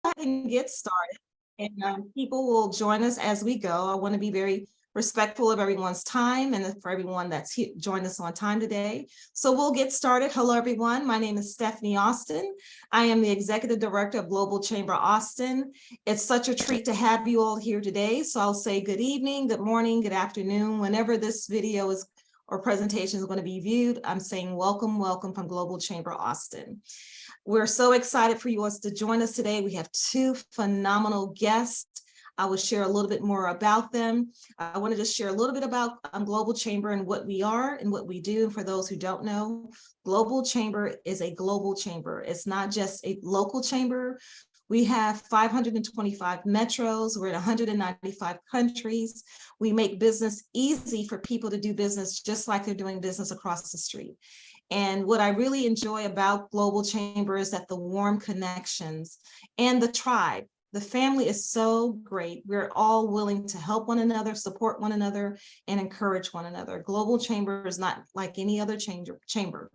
ahead and get started, and people will join us as we go. I want to be very respectful of everyone's time and for everyone that's joined us on time today. So we'll get started. Hello, everyone. My name is Stephanie Austin. I am the Executive Director of Global Chamber Austin. It's such a treat to have you all here today. So I'll say good evening, good morning, good afternoon, whenever this video is or presentation is going to be viewed. I'm saying welcome, welcome from Global Chamber Austin. We're so excited for you all to join us today. We have two phenomenal guests. I will share a little bit more about them. I want to just share a little bit about Global Chamber and what we are and what we do. And for those who don't know, Global Chamber is a global chamber. It's not just a local chamber. We have 525 metros. We're in 195 countries. We make business easy for people to do business just like they're doing business across the street. And what I really enjoy about Global Chamber is that the warm connections and the tribe. The family is so great. We're all willing to help one another, support one another, and encourage one another. Global Chamber is not like any other chamber.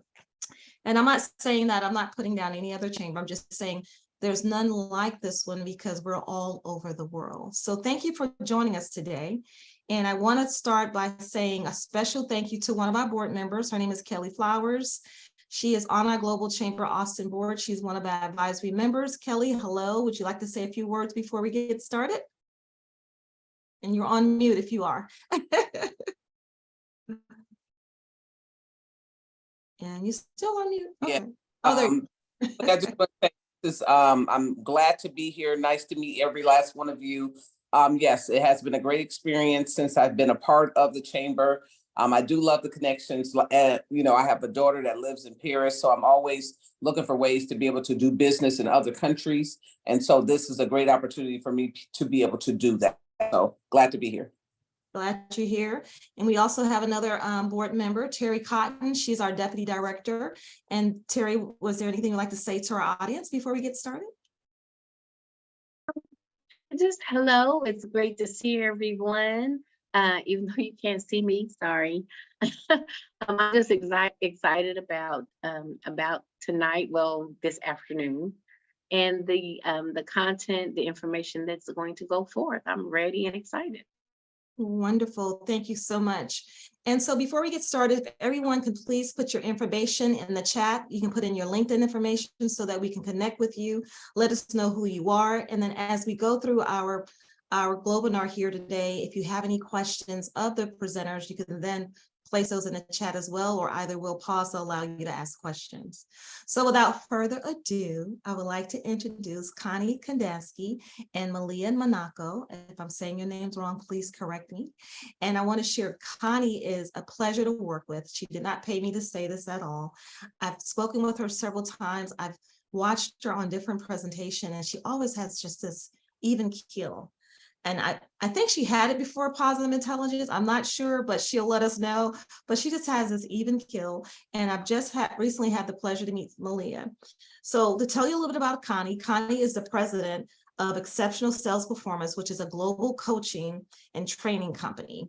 And I'm not saying that, I'm not putting down any other chamber. I'm just saying there's none like this one because we're all over the world. So thank you for joining us today. And I want to start by saying a special thank you to one of our board members. Her name is Kelly Flowers. She is on our Global Chamber Austin board. She's one of our advisory members. Kelly, hello. Would you like to say a few words before we get started? And you're on mute if you are. And you're still on mute. Okay. Yeah. I just want to say this. I'm glad to be here. Nice to meet every last one of you. Yes, it has been a great experience since I've been a part of the chamber. I do love the connections. I have a daughter that lives in Paris, so I'm always looking for ways to be able to do business in other countries. And so this is a great opportunity for me to be able to do that. So glad to be here. Glad you're here. And we also have another board member, Terry Cotton. She's our deputy director. And Terry, was there anything you'd like to say to our audience before we get started? Just hello. It's great to see everyone. Even though you can't see me, sorry. I'm just excited about tonight. Well, this afternoon, and the content, the information that's going to go forth. I'm ready and excited. Wonderful. Thank you so much. And so before we get started, if everyone can please put your information in the chat. You can put in your LinkedIn information so that we can connect with you. Let us know who you are. And then as we go through our Globinar here today, if you have any questions of the presenters, you can then place those in the chat as well, or either we'll pause to allow you to ask questions. So without further ado, I would like to introduce Connie Kandansky and Malia Monaco. If I'm saying your names wrong, please correct me. And I want to share, Connie is a pleasure to work with. She did not pay me to say this at all. I've spoken with her several times. I've watched her on different presentations, and she always has just this even keel. And I think she had it before Positive Intelligence. I'm not sure, but she'll let us know. But she just has this even keel. And I've just recently had the pleasure to meet Malia. So to tell you a little bit about Connie, Connie is the president of Exceptional Sales Performance, which is a global coaching and training company.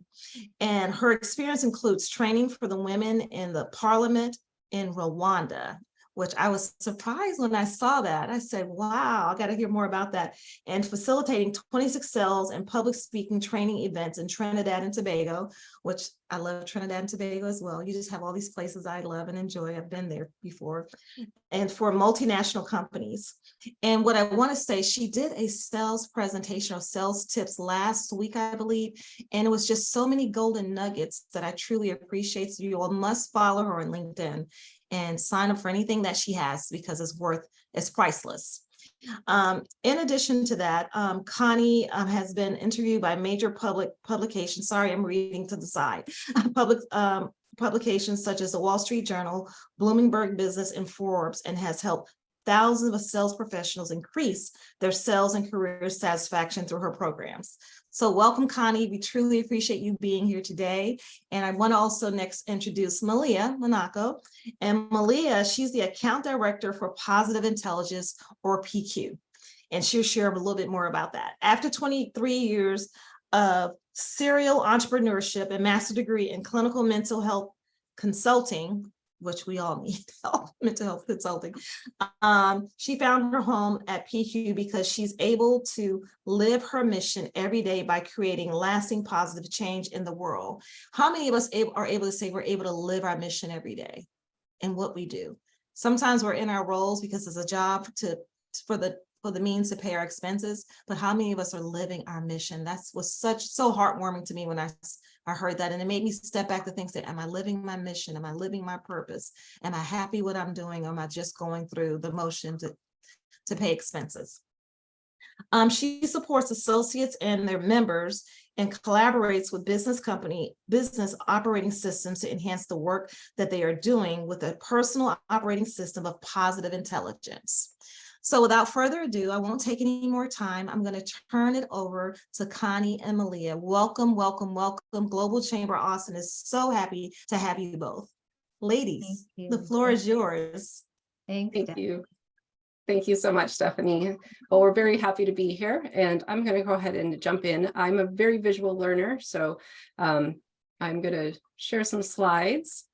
And her experience includes training for the women in the parliament in Rwanda, which I was surprised when I saw that. I said, wow, I got to hear more about that. And facilitating 26 sales and public speaking training events in Trinidad and Tobago, which I love Trinidad and Tobago as well. You just have all these places I love and enjoy. I've been there before. And for multinational companies. And what I want to say, she did a sales presentation of sales tips last week, I believe. And it was just so many golden nuggets that I truly appreciate. So you all must follow her on LinkedIn and sign up for anything that she has because it's priceless. In addition to that, Connie has been interviewed by major public publications. Sorry, I'm reading to the side. Public publications such as the Wall Street Journal, Bloomberg Business, and Forbes, and has helped thousands of sales professionals increase their sales and career satisfaction through her programs. So welcome, Connie. We truly appreciate you being here today. And I want to also next introduce Malia Monaco. And Malia, she's the account director for Positive Intelligence, or PQ. And she'll share a little bit more about that. After 23 years of serial entrepreneurship and master's degree in clinical mental health consulting which we all need help, mental health consulting. She found her home at PQ because she's able to live her mission every day by creating lasting positive change in the world. How many of us are able to say we're able to live our mission every day in what we do? Sometimes we're in our roles because it's a job for the means to pay our expenses, but how many of us are living our mission? That's was so heartwarming to me when I heard that, and it made me step back to think, say, am I living my mission? Am I living my purpose? Am I happy what I'm doing? Or am I just going through the motion to pay expenses? She supports associates and their members and collaborates with business operating systems to enhance the work that they are doing with a personal operating system of positive intelligence. So without further ado, I won't take any more time. I'm going to turn it over to Connie and Malia. Welcome, welcome, welcome. Global Chamber Austin is so happy to have you both. Ladies, the floor is yours. Thank you. Thank you so much, Stephanie. Well, we're very happy to be here, and I'm going to go ahead and jump in. I'm a very visual learner, so I'm going to share some slides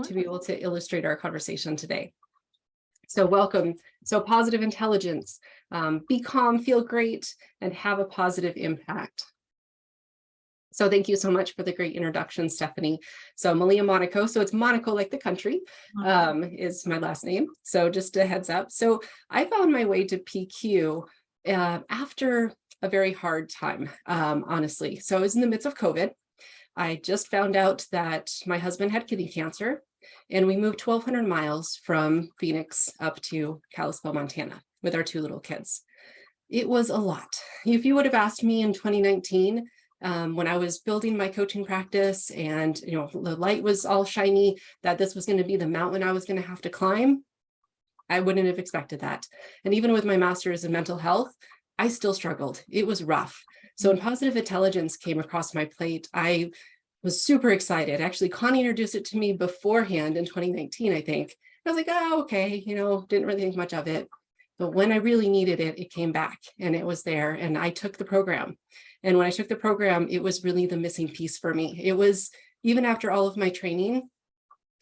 to be able to illustrate our conversation today. So welcome. So positive intelligence, be calm, feel great, and have a positive impact. So thank you so much for the great introduction, Stephanie. So Malia Monaco, so it's Monaco like the country, is my last name. So just a heads up. So I found my way to PQ after a very hard time, honestly. So I was in the midst of COVID. I just found out that my husband had kidney cancer, and we moved 1,200 miles from Phoenix up to Kalispell, Montana with our 2 little kids. It was a lot. If you would have asked me in 2019, when I was building my coaching practice and the light was all shiny, that this was going to be the mountain I was going to have to climb, I wouldn't have expected that. And even with my master's in mental health, I still struggled. It was rough. So when positive intelligence came across my plate, I was super excited. Actually, Connie introduced it to me beforehand in 2019, I think. I was like, oh, okay, didn't really think much of it. But when I really needed it, it came back and it was there. And I took the program. And when I took the program, it was really the missing piece for me. It was, even after all of my training,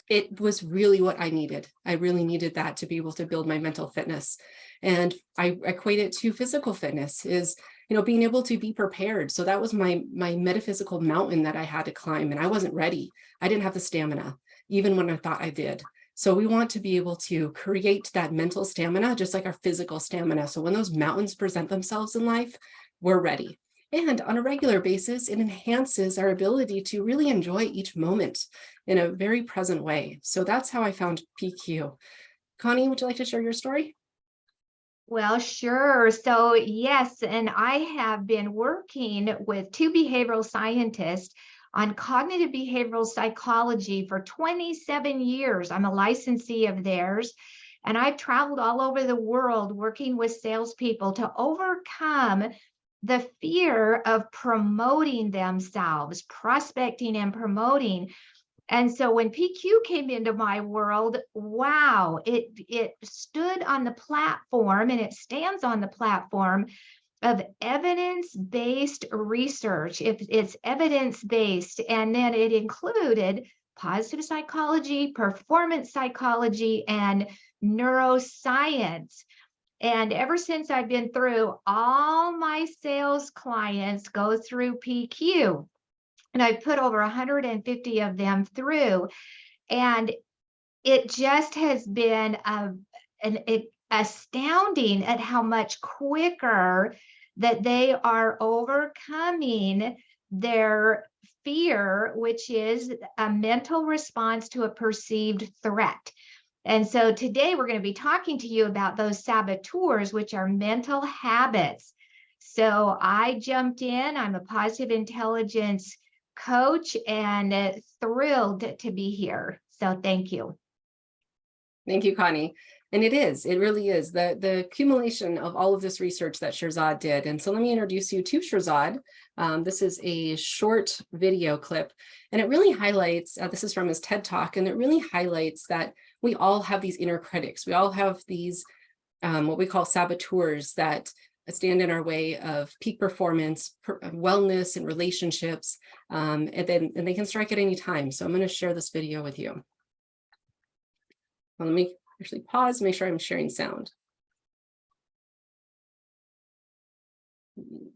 it was really what I needed. I really needed that to be able to build my mental fitness. And I equate it to physical fitness is, being able to be prepared. So that was my metaphysical mountain that I had to climb, and I wasn't ready. I didn't have the stamina, even when I thought I did. So we want to be able to create that mental stamina, just like our physical stamina. So when those mountains present themselves in life, we're ready. And on a regular basis, it enhances our ability to really enjoy each moment in a very present way. So that's how I found PQ. Connie, would you like to share your story? Well, sure. So yes, and I have been working with 2 behavioral scientists on cognitive behavioral psychology for 27 years. I'm a licensee of theirs, and I've traveled all over the world working with salespeople to overcome the fear of promoting themselves, prospecting and promoting. And so when PQ came into my world, wow, it stood on the platform, and it stands on the platform of evidence-based research. It's evidence-based, and then it included positive psychology, performance psychology, and neuroscience. And ever since I've been through, all my sales clients go through PQ. And I've put over 150 of them through. And it just has been astounding at how much quicker that they are overcoming their fear, which is a mental response to a perceived threat. And so today we're going to be talking to you about those saboteurs, which are mental habits. So I jumped in. I'm a positive intelligence coach and thrilled to be here. So thank you. Thank you, Connie. And it really is the accumulation of all of this research that Shirzad did. And so let me introduce you to Shirzad. This is a short video clip, and it really highlights, this is from his TED Talk, and it really highlights that we all have these inner critics. We all have these, what we call saboteurs that stand in our way of peak performance, wellness, and relationships, and they can strike at any time. So I'm going to share this video with you. Let me actually pause, make sure I'm sharing sound.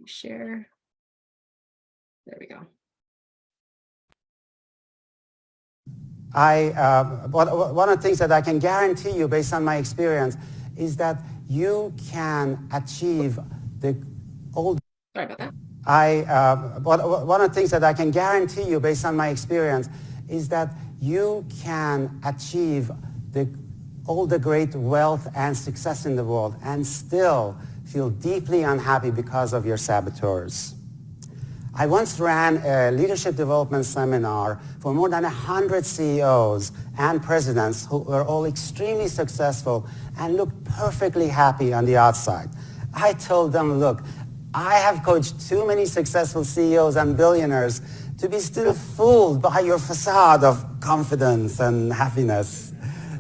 Share. There we go. One of the things that I can guarantee you based on my experience is that you can achieve the old. Sorry about that. One of the things that I can guarantee you based on my experience is that you can achieve all the great wealth and success in the world and still feel deeply unhappy because of your saboteurs. I once ran a leadership development seminar for more than 100 CEOs and presidents who were all extremely successful and looked perfectly happy on the outside. I told them, look, I have coached too many successful CEOs and billionaires to be still fooled by your facade of confidence and happiness.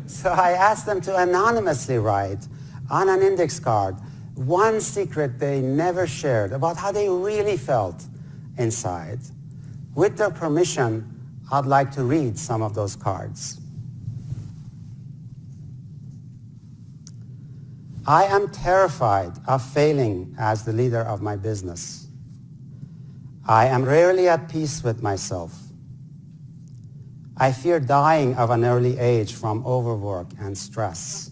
So I asked them to anonymously write on an index card one secret they never shared about how they really felt inside. With their permission, I'd like to read some of those cards. I am terrified of failing as the leader of my business. I am rarely at peace with myself. I fear dying of an early age from overwork and stress.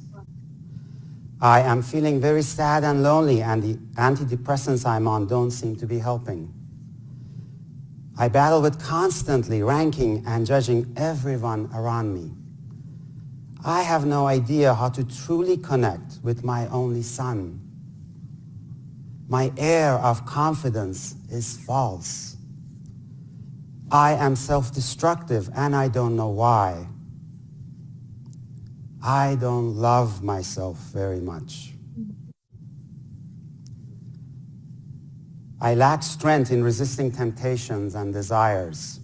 I am feeling very sad and lonely, and the antidepressants I'm on don't seem to be helping. I battle with constantly ranking and judging everyone around me. I have no idea how to truly connect with my only son. My air of confidence is false. I am self-destructive and I don't know why. I don't love myself very much. I lack strength in resisting temptations and desires.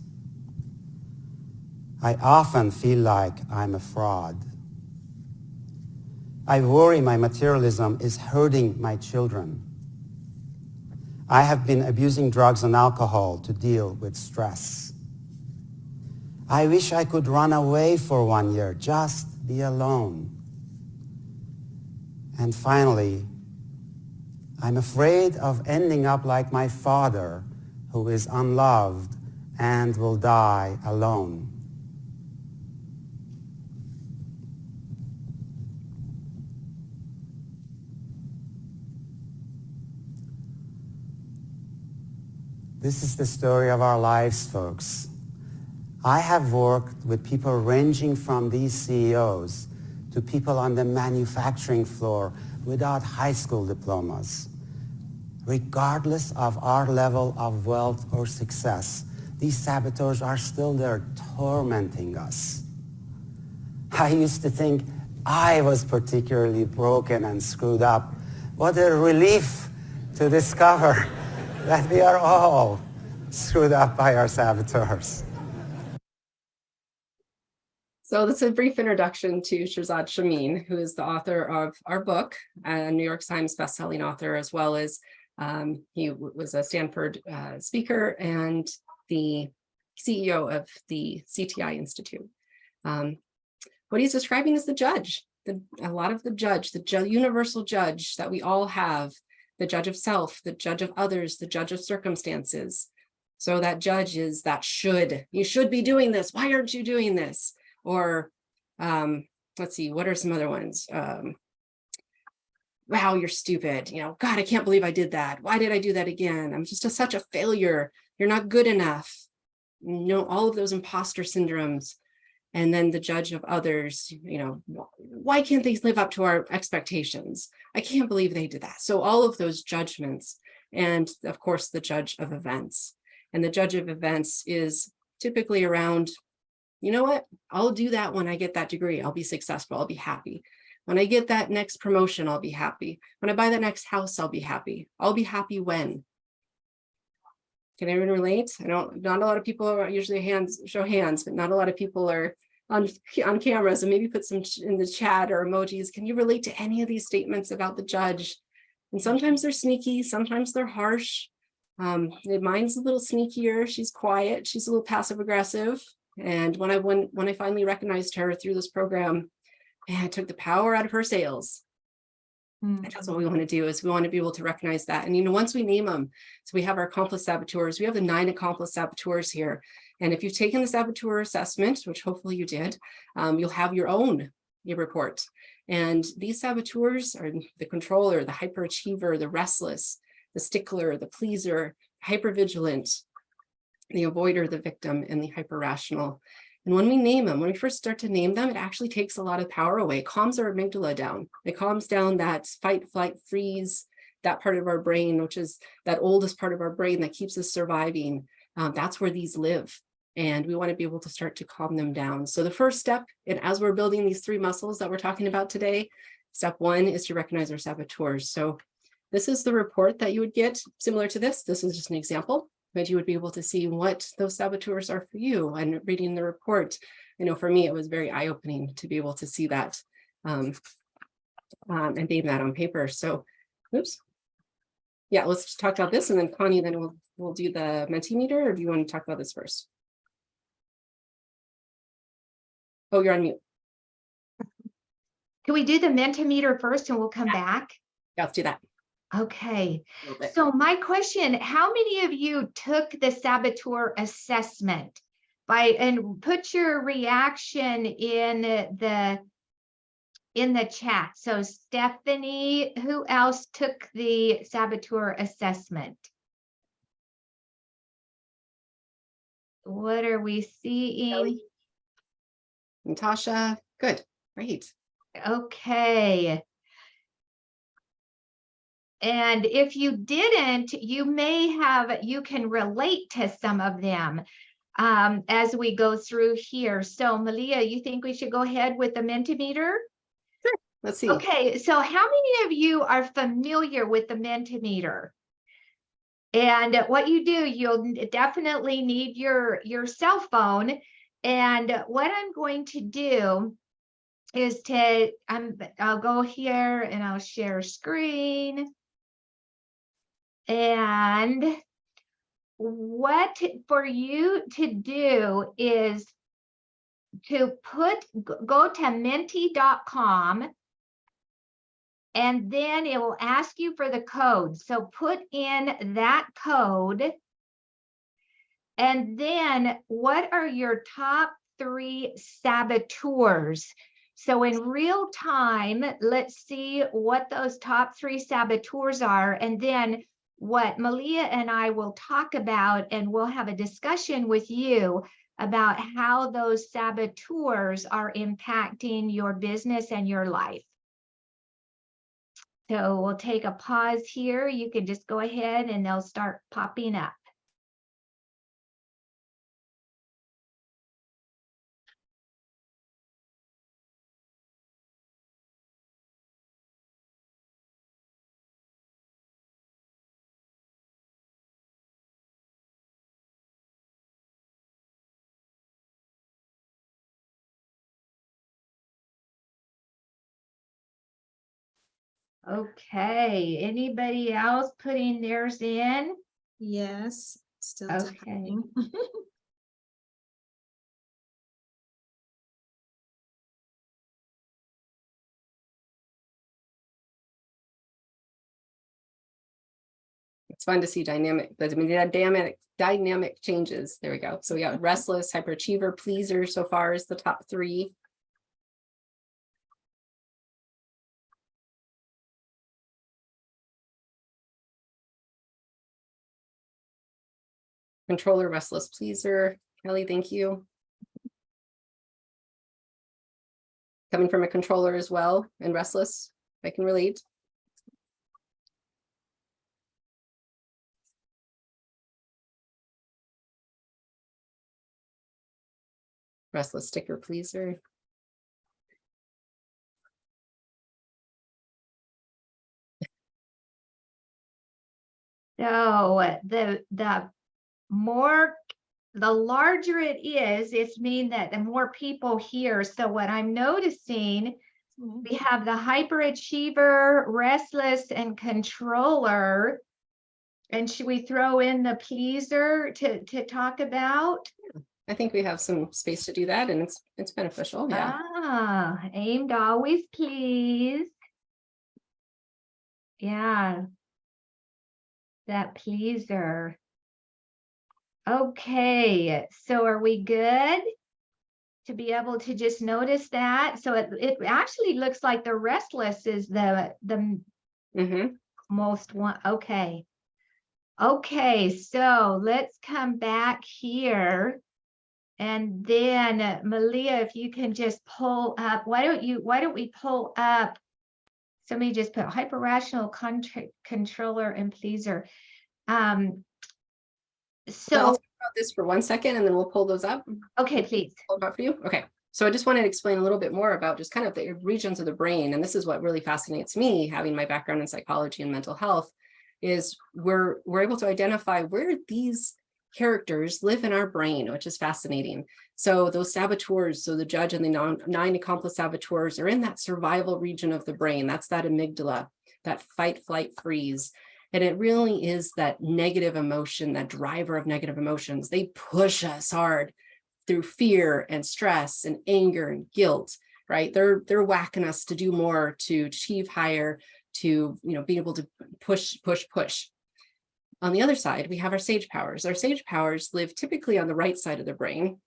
I often feel like I'm a fraud. I worry my materialism is hurting my children. I have been abusing drugs and alcohol to deal with stress. I wish I could run away for 1 year, just be alone. And finally, I'm afraid of ending up like my father, who is unloved and will die alone. This is the story of our lives, folks. I have worked with people ranging from these CEOs to people on the manufacturing floor without high school diplomas. Regardless of our level of wealth or success, these saboteurs are still there tormenting us. I used to think I was particularly broken and screwed up. What a relief to discover that we are all screwed up by our saboteurs. So this is a brief introduction to Shirzad Chamine, who is the author of our book, a New York Times bestselling author, as well as he was a Stanford speaker and the CEO of the CTI Institute. What he's describing is the judge, a lot of the judge, the universal judge that we all have, the judge of self, the judge of others, the judge of circumstances. So that judge is that should, you should be doing this. Why aren't you doing this? Or let's see, what are some other ones? Wow, you're stupid. You know, God, I can't believe I did that. Why did I do that again? I'm just such a failure. You're not good enough. You know, all of those imposter syndromes. And then the judge of others, you know, why can't they live up to our expectations? I can't believe they did that. So all of those judgments, and of course, the judge of events. And the judge of events is typically around, you know what, I'll do that when I get that degree. I'll be successful. I'll be happy. When I get that next promotion, I'll be happy. When I buy that next house, I'll be happy. I'll be happy when. Can anyone relate? I don't, not a lot of people are usually show hands, but not a lot of people are on camera. So maybe put some in the chat or emojis. Can you relate to any of these statements about the judge? And sometimes they're sneaky, sometimes they're harsh. Mine's a little sneakier. She's quiet. She's a little passive aggressive. And when I finally recognized her through this program, and took the power out of her sails. Mm. And that's what we want to do, is we want to be able to recognize that. And, you know, once we name them, so we have our accomplice saboteurs, we have the 9 accomplice saboteurs here. And if you've taken the saboteur assessment, which hopefully you did, you'll have your report. And these saboteurs are the controller, the hyperachiever, the restless, the stickler, the pleaser, hypervigilant, the avoider, the victim, and the hyperrational. And when we name them, when we first start to name them, it actually takes a lot of power away. It calms our amygdala down. It calms down that fight, flight, freeze, that part of our brain, which is that oldest part of our brain that keeps us surviving. That's where these live. And we want to be able to start to calm them down. So the first step, and as we're building these 3 muscles that we're talking about today, step 1 is to recognize our saboteurs. So this is the report that you would get similar to this. This is just an example, but you would be able to see what those saboteurs are for you. And reading the report, you know, for me, it was very eye-opening to be able to see that and name that on paper. So, oops. Yeah, let's just talk about this, and then Connie, then we'll do the Mentimeter, or do you want to talk about this first? Oh, you're on mute. Can we do the Mentimeter first and we'll come back? Yeah, let's do that. Okay. A little bit. So my question, how many of you took the saboteur assessment and put your reaction in the chat? So Stephanie, who else took the saboteur assessment? What are we seeing? Kelly. Natasha, good, great. Okay. And if you didn't, you can relate to some of them as we go through here. So Malia, you think we should go ahead with the Mentimeter? Sure, let's see. Okay, so how many of you are familiar with the Mentimeter? And what you do, you'll definitely need your cell phone. And what I'm going to do is I'll go here and I'll share screen. And what for you to do is to go to menti.com, and then it will ask you for the code. So put in that code. And then what are your top 3 saboteurs? So in real time, let's see what those top 3 saboteurs are. And then what Malia and I will talk about, and we'll have a discussion with you about how those saboteurs are impacting your business and your life. So we'll take a pause here. You can just go ahead and they'll start popping up. Okay, anybody else putting theirs in? Yes, still Okay. typing. It's fun to see dynamic changes. There we go. So we got restless, hyperachiever, pleaser so far is the top 3. Controller, restless, pleaser. Kelly, thank you. Coming from a controller as well, and restless, I can relate. Restless, sticker, pleaser. So the larger it is, it's mean that the more people here. So what I'm noticing, we have the hyperachiever, restless, and controller. And should we throw in the pleaser to talk about? I think we have some space to do that, and it's beneficial. Yeah. Ah, aimed always pleased. Yeah. That pleaser. Okay, so are we good to be able to just notice that? So it actually looks like the restless is the Mm-hmm. most one. Okay. Okay, so let's come back here. And then Malia, if you can just pull up, why don't we pull up? Somebody just put hyperrational controller and pleaser. So I'll So, talk about this for 1 second, and then we'll pull those up. okay, please. Pull them up for you. Okay. So I just wanted to explain a little bit more about just kind of the regions of the brain. And this is what really fascinates me, having my background in psychology and mental health, is we're able to identify where these characters live in our brain, which is fascinating. So those saboteurs, so the judge and the 9 accomplice saboteurs are in that survival region of the brain. That's that amygdala, that fight, flight, freeze. And it really is that negative emotion, that driver of negative emotions. They push us hard through fear and stress and anger and guilt, right? They're whacking us to do more, to achieve higher, to be able to push. On the other side, we have our sage powers. Our sage powers live typically on the right side of the brain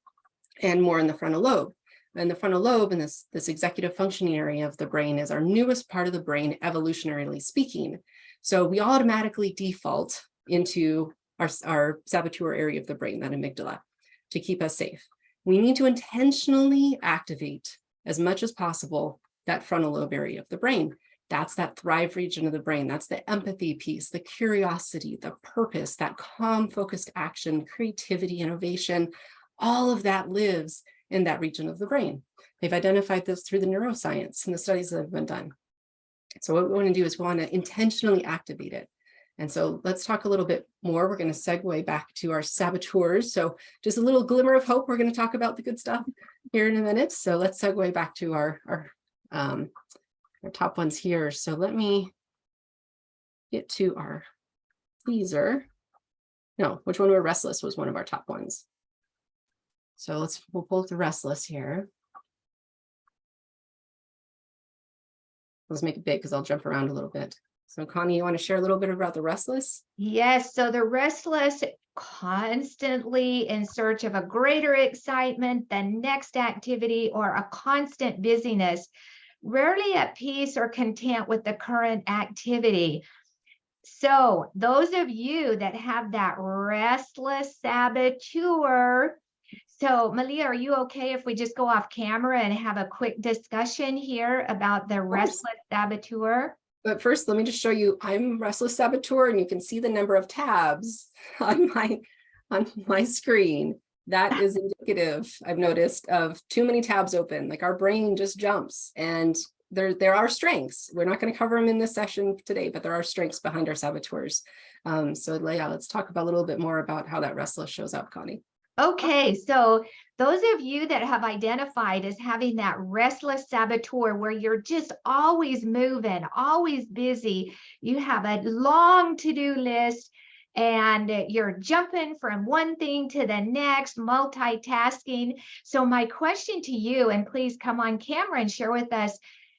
and more in the frontal lobe. And the frontal lobe and this executive functioning area of the brain is our newest part of the brain, evolutionarily speaking. So we automatically default into our saboteur area of the brain, that amygdala, to keep us safe. We need to intentionally activate as much as possible that frontal lobe area of the brain. That's that thrive region of the brain. That's the empathy piece, the curiosity, the purpose, that calm, focused action, creativity, innovation. All of that lives in that region of the brain. They've identified this through the neuroscience and the studies that have been done. So what we want to do is we want to intentionally activate it. And so let's talk a little bit more. We're going to segue back to our saboteurs. So just a little glimmer of hope. We're going to talk about the good stuff here in a minute. So let's segue back to our top ones here. So let me get to our pleaser. No, which one were restless was one of our top ones. So we'll pull up the restless here. Let's make it big because I'll jump around a little bit. So Connie, you want to share a little bit about the restless? Yes, so the restless, constantly in search of a greater excitement, the next activity, or a constant busyness, rarely at peace or content with the current activity. So those of you that have that restless saboteur, so Malia, are you okay if we just go off camera and have a quick discussion here about the restless saboteur? But first, let me just show you, I'm restless saboteur, and you can see the number of tabs on my screen. That is indicative, I've noticed, of too many tabs open. Like our brain just jumps, and there are strengths. We're not going to cover them in this session today, but there are strengths behind our saboteurs. So Leah, let's talk about a little bit more about how that restless shows up, Connie. Okay, so those of you that have identified as having that restless saboteur where you're just always moving, always busy, you have a long to-do list and you're jumping from one thing to the next, multitasking. So my question to you, and please come on camera and share with us,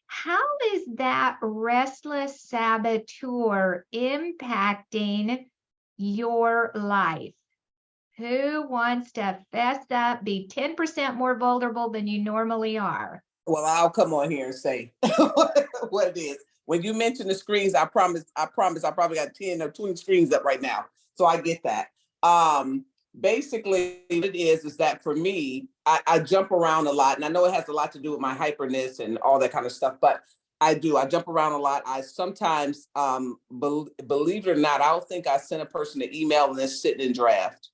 how is that restless saboteur impacting your life? Who wants to fess up, be 10% more vulnerable than you normally are? Well, I'll come on here and say what it is. When you mention the screens, I promise I probably got 10 or 20 screens up right now. So I get that. Basically what it is that for me, I jump around a lot, and I know it has a lot to do with my hyperness and all that kind of stuff, but I jump around a lot. I sometimes, believe it or not, I don't think I sent a person an email and then sitting in draft,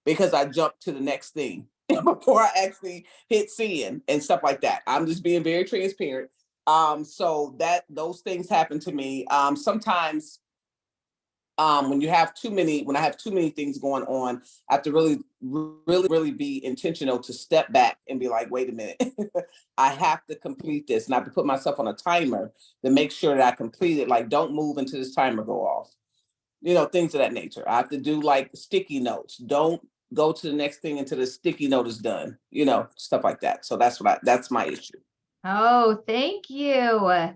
because I jumped to the next thing before I actually hit send and stuff like that. I'm just being very transparent. So those things happen to me. Sometimes when I have too many things going on, I have to really be intentional to step back and be like, wait a minute, I have to complete this. And I have to put myself on a timer to make sure that I complete it. Like, don't move until this timer go off. Things of that nature. I have to do like sticky notes. Don't go to the next thing until the sticky note is done, you know, stuff like that. So that's my issue. Oh, thank you.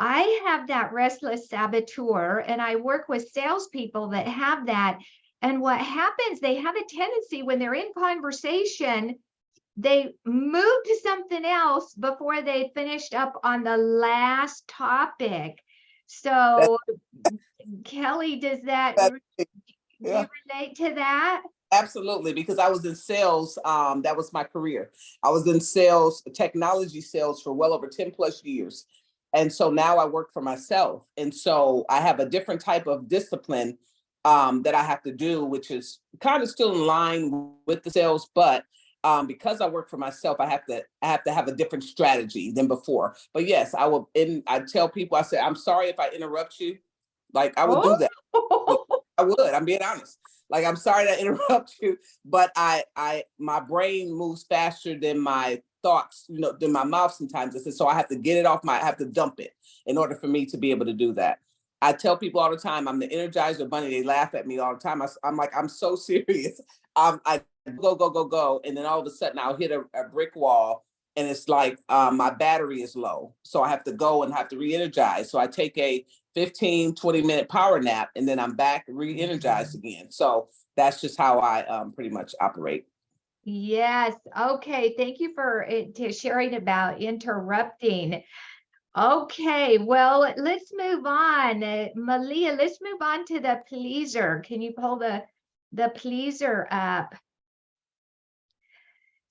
I have that restless saboteur, and I work with salespeople that have that. And what happens, they have a tendency when they're in conversation, they move to something else before they finished up on the last topic. So, Kelly, does that, do Yeah. you relate to that? Absolutely, because I was in sales. That was my career. I was in sales, technology sales for well over 10 plus years. And so now I work for myself. And so I have a different type of discipline that I have to do, which is kind of still in line with the sales, but because I work for myself, I have to have a different strategy than before. But yes, I tell people, I say, I'm sorry if I interrupt you. Like I would do that. I would. I'm being honest. Like, I'm sorry to interrupt you, but my brain moves faster than my thoughts, you know, than my mouth sometimes. So I have to get it off I have to dump it in order for me to be able to do that. I tell people all the time, I'm the Energizer Bunny. They laugh at me all the time. I'm like, I'm so serious. I go. And then all of a sudden I'll hit a brick wall and it's like my battery is low. So I have to go and have to re-energize. So I take a 15, 20-minute power nap, and then I'm back re-energized again. So that's just how I pretty much operate. Yes. Okay. Thank you for sharing about interrupting. Okay. Well, let's move on. Malia, let's move on to the pleaser. Can you pull the pleaser up?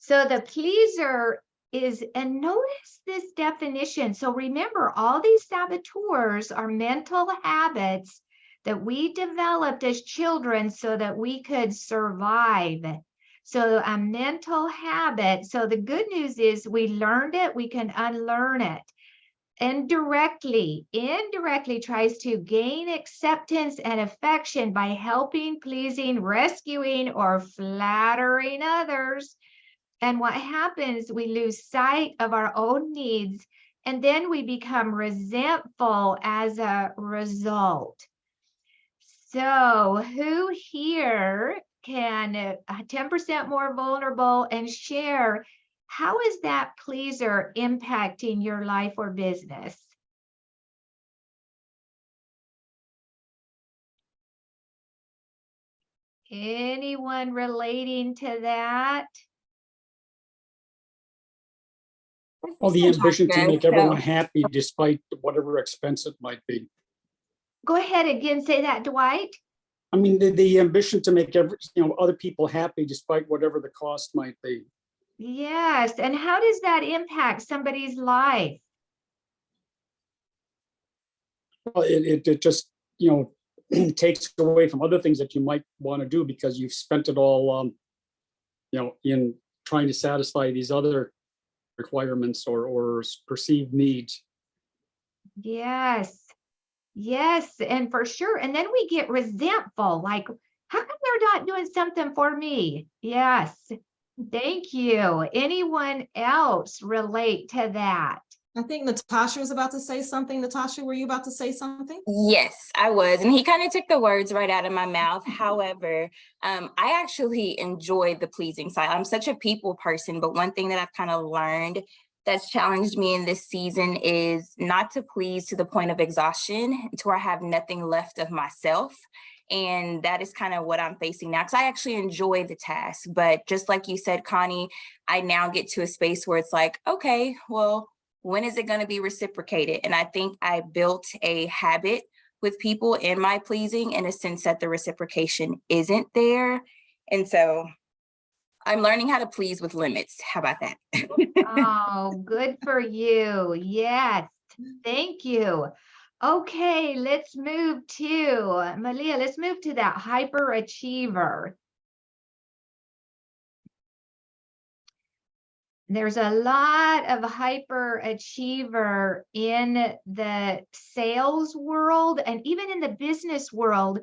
So the pleaser is, and notice this definition. So remember, all these saboteurs are mental habits that we developed as children so that we could survive. So a mental habit. So the good news is we learned it, we can unlearn it. Indirectly tries to gain acceptance and affection by helping, pleasing, rescuing, or flattering others. And what happens, we lose sight of our own needs, and then we become resentful as a result. So who here can 10% more vulnerable and share, how is that pleaser impacting your life or business? Anyone relating to that? Well, the ambition to make everyone happy despite whatever expense it might be. Go ahead again, say that, Dwight. I mean, the ambition to make other people happy despite whatever the cost might be. Yes, and how does that impact somebody's life? Well, it just, takes away from other things that you might want to do because you've spent it all, in trying to satisfy these other requirements or perceived needs. Yes, and for sure. And then we get resentful, like, how come they're not doing something for me? Yes, thank you. Anyone else relate to that? I think Natasha was about to say something. Natasha, were you about to say something? Yes, I was. And he kind of took the words right out of my mouth. However, I actually enjoy the pleasing side. I'm such a people person, but one thing that I've kind of learned that's challenged me in this season is not to please to the point of exhaustion to where I have nothing left of myself. And that is kind of what I'm facing now, because I actually enjoy the task. But just like you said, Connie, I now get to a space where it's like, okay, well, when is it going to be reciprocated? And I think I built a habit with people in my pleasing in a sense that the reciprocation isn't there. And so I'm learning how to please with limits. How about that? Oh, good for you. Yes, thank you. Okay, let's move to Malia. Let's move to that hyperachiever. There's a lot of hyperachiever in the sales world and even in the business world.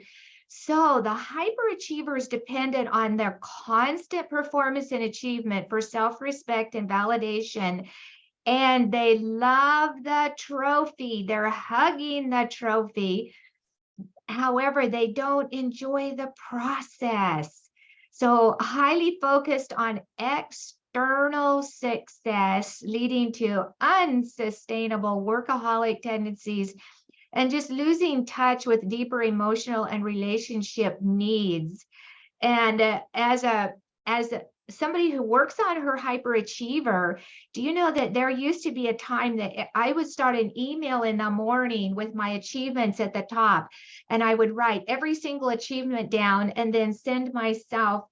So the hyperachiever is dependent on their constant performance and achievement for self-respect and validation. And they love the trophy. They're hugging the trophy. However, they don't enjoy the process. So highly focused on external success, leading to unsustainable workaholic tendencies and just losing touch with deeper emotional and relationship needs. And as somebody who works on her hyperachiever, do you know that there used to be a time that I would start an email in the morning with my achievements at the top, and I would write every single achievement down and then send myself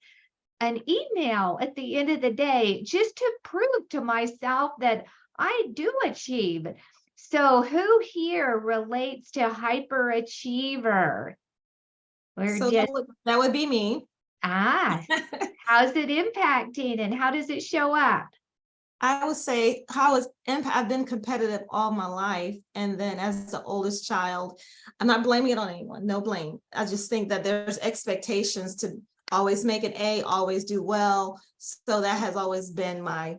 an email at the end of the day just to prove to myself that I do achieve. So who here relates to hyperachiever? We're So just, that would be me. how's it impacting and how does it show up? I would say I've been competitive all my life. And then as the oldest child, I'm not blaming it on anyone, no blame. I just think that there's expectations to always make an A, always do well. So that has always been my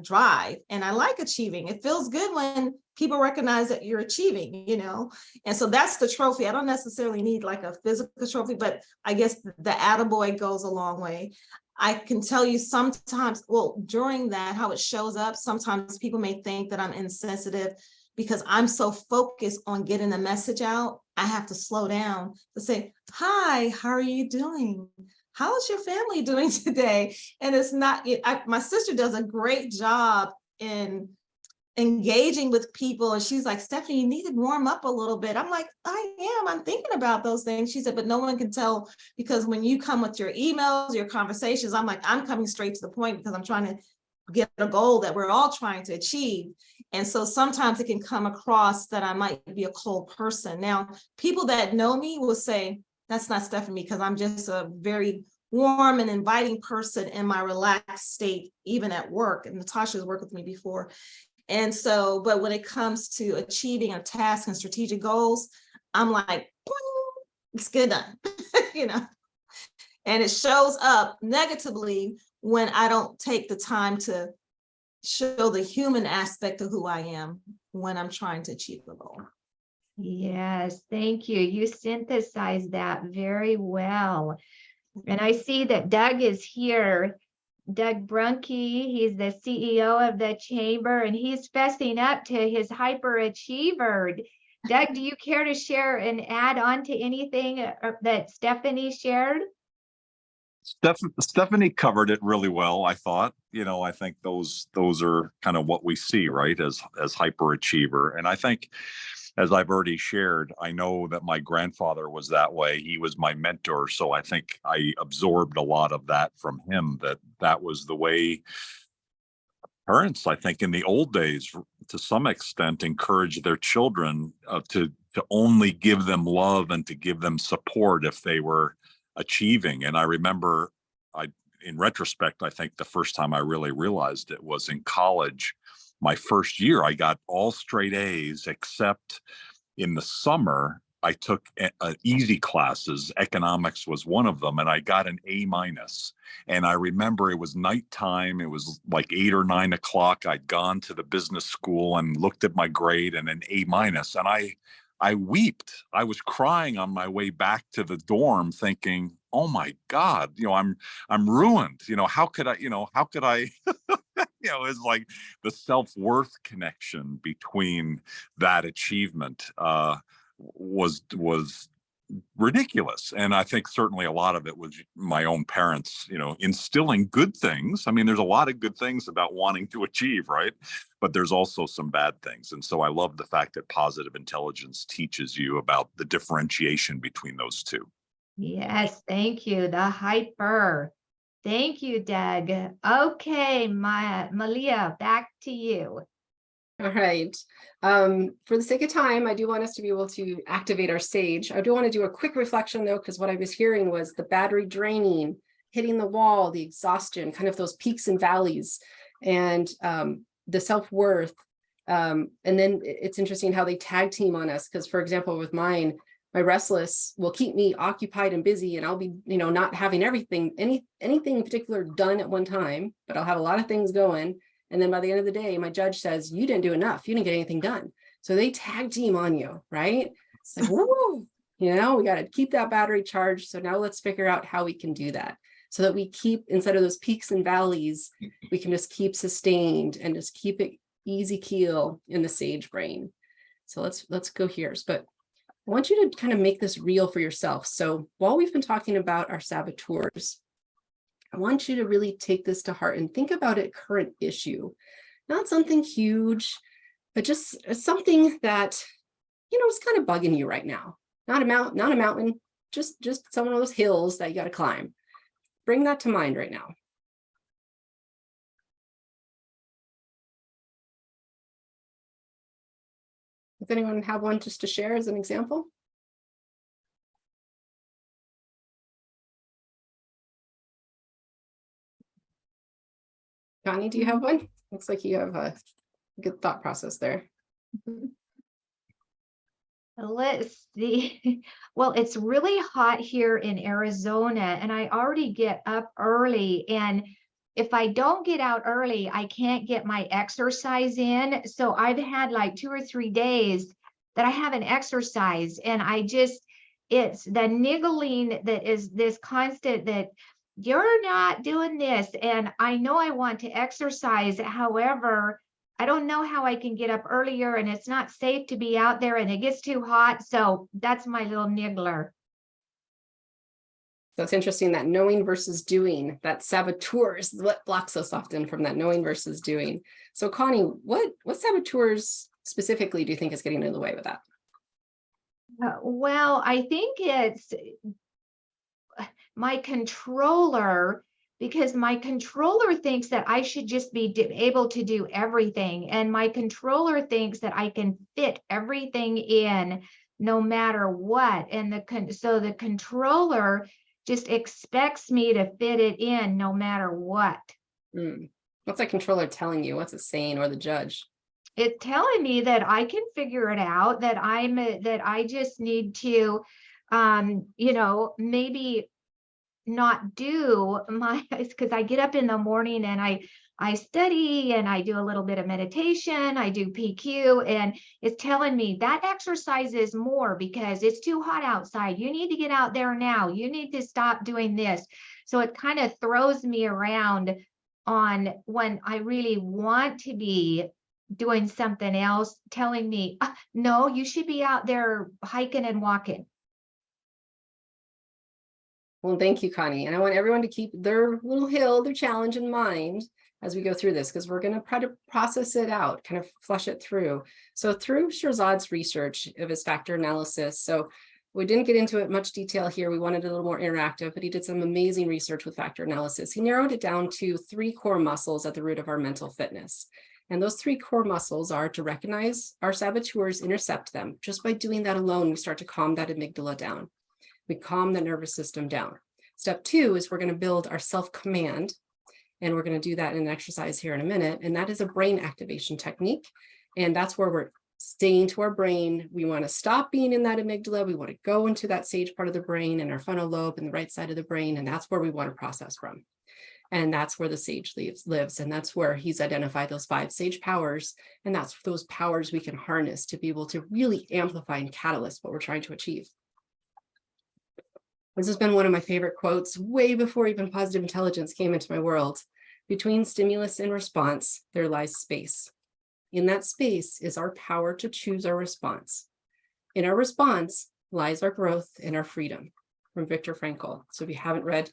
drive. And I like achieving. It feels good when people recognize that you're achieving, And so that's the trophy. I don't necessarily need like a physical trophy, but I guess the attaboy goes a long way. I can tell you sometimes, well, during that, how it shows up, sometimes people may think that I'm insensitive because I'm so focused on getting the message out. I have to slow down to say, hi, how are you doing? How is your family doing today? And it's not, my sister does a great job in engaging with people. And she's like, Stephanie, you need to warm up a little bit. I'm like, I'm thinking about those things. She said, but no one can tell because when you come with your emails, your conversations, I'm like, I'm coming straight to the point because I'm trying to get a goal that we're all trying to achieve. And so sometimes it can come across that I might be a cold person. Now, people that know me will say, that's not Stephanie because I'm just a very warm and inviting person in my relaxed state, even at work. And Natasha's worked with me before. And so, but when it comes to achieving a task and strategic goals, I'm like, let's get it done, and it shows up negatively when I don't take the time to show the human aspect of who I am when I'm trying to achieve a goal. Yes, thank you. You synthesized that very well. And I see that Doug is here. Doug Brunke, he's the CEO of the chamber, and he's fessing up to his hyperachiever. Doug, do you care to share and add on to anything that Stephanie shared? Stephanie covered it really well, I thought. I think those are kind of what we see, right, as hyperachiever. And I think, as I've already shared, I know that my grandfather was that way. He was my mentor. So I think I absorbed a lot of that from him, that was the way parents, I think, in the old days, to some extent, encouraged their children to only give them love and to give them support if they were achieving. And I remember, in retrospect, I think the first time I really realized it was in college. My first year, I got all straight A's, except in the summer, I took easy classes. Economics was one of them, and I got an A-. And I remember it was nighttime. It was like 8 or 9 o'clock. I'd gone to the business school and looked at my grade and an A-. And I wept. I was crying on my way back to the dorm thinking, oh my God, I'm ruined. How could I, it's like the self-worth connection between that achievement was ridiculous. And I think certainly a lot of it was my own parents, instilling good things. I mean, there's a lot of good things about wanting to achieve, right? But there's also some bad things. And so I love the fact that positive intelligence teaches you about the differentiation between those two. Yes, thank you. The hyper. Thank you, Doug. Okay, Malia, back to you. All right. For the sake of time, I do want us to be able to activate our sage. I do want to do a quick reflection though, because what I was hearing was the battery draining, hitting the wall, the exhaustion, kind of those peaks and valleys, and the self-worth. And then it's interesting how they tag team on us. Because for example, with mine, my restless will keep me occupied and busy, and I'll be, not having anything in particular done at one time, but I'll have a lot of things going. And then by the end of the day, my judge says, you didn't do enough. You didn't get anything done. So they tag team on you, right? It's like, woo, we got to keep that battery charged. So now let's figure out how we can do that. so that we keep, instead of those peaks and valleys, we can just keep sustained and just keep it easy keel in the sage brain. So let's go here. But I want you to kind of make this real for yourself. So while we've been talking about our saboteurs, I want you to really take this to heart and think about a current issue, not something huge, but just something that, you know, is kind of bugging you right now. Not a mountain, just some of those hills that you got to climb. Bring that to mind right now. Does anyone have one just to share as an example? Connie, do you have one? Looks like you have a good thought process there. Let's see. Well, it's really hot here in Arizona, and I already get up early. And if I don't get out early, I can't get my exercise in. So I've had like 2 or 3 days that I haven't exercised. And it's the niggling that is this constant that you're not doing this. And I know I want to exercise. However, I don't know how I can get up earlier, and it's not safe to be out there and it gets too hot. So that's my little niggler. So it's interesting that knowing versus doing, that saboteur is what blocks us often from that knowing versus doing. So Connie, what saboteurs specifically do you think is getting in the way with that? Well, I think it's my controller, because my controller thinks that I should just be able to do everything. And my controller thinks that I can fit everything in no matter what. And so the controller just expects me to fit it in no matter what. What's that controller telling you? What's it saying, or the judge? It's telling me that I can figure it out, that I just need to, you know, maybe not do my, because I get up in the morning and I study and I do a little bit of meditation, I do PQ, and it's telling me that exercise is more because it's too hot outside. You need to get out there now. You need to stop doing this. So it kind of throws me around on when I really want to be doing something else, telling me, no, you should be out there hiking and walking. Well, thank you, Connie. And I want everyone to keep their little hill, their challenge in mind as we go through this, because we're going to try to process it out, kind of flush it through. So through Shirzad's research of his factor analysis, so we didn't get into it much detail here. We wanted it a little more interactive, but he did some amazing research with factor analysis. He narrowed it down to 3 core muscles at the root of our mental fitness. And those 3 core muscles are to recognize our saboteurs, intercept them. Just by doing that alone, we start to calm that amygdala down. We calm the nervous system down. Step 2 is we're going to build our self-command, and we're going to do that in an exercise here in a minute. And that is a brain activation technique. And that's where we're staying to our brain. We want to stop being in that amygdala. We want to go into that sage part of the brain and our frontal lobe and the right side of the brain. And that's where we want to process from. And that's where the sage lives. And that's where he's identified those 5 sage powers. And that's those powers we can harness to be able to really amplify and catalyze what we're trying to achieve. This has been one of my favorite quotes way before even positive intelligence came into my world. Between stimulus and response, there lies space. In that space is our power to choose our response. In our response lies our growth and our freedom, from Viktor Frankl. So if you haven't read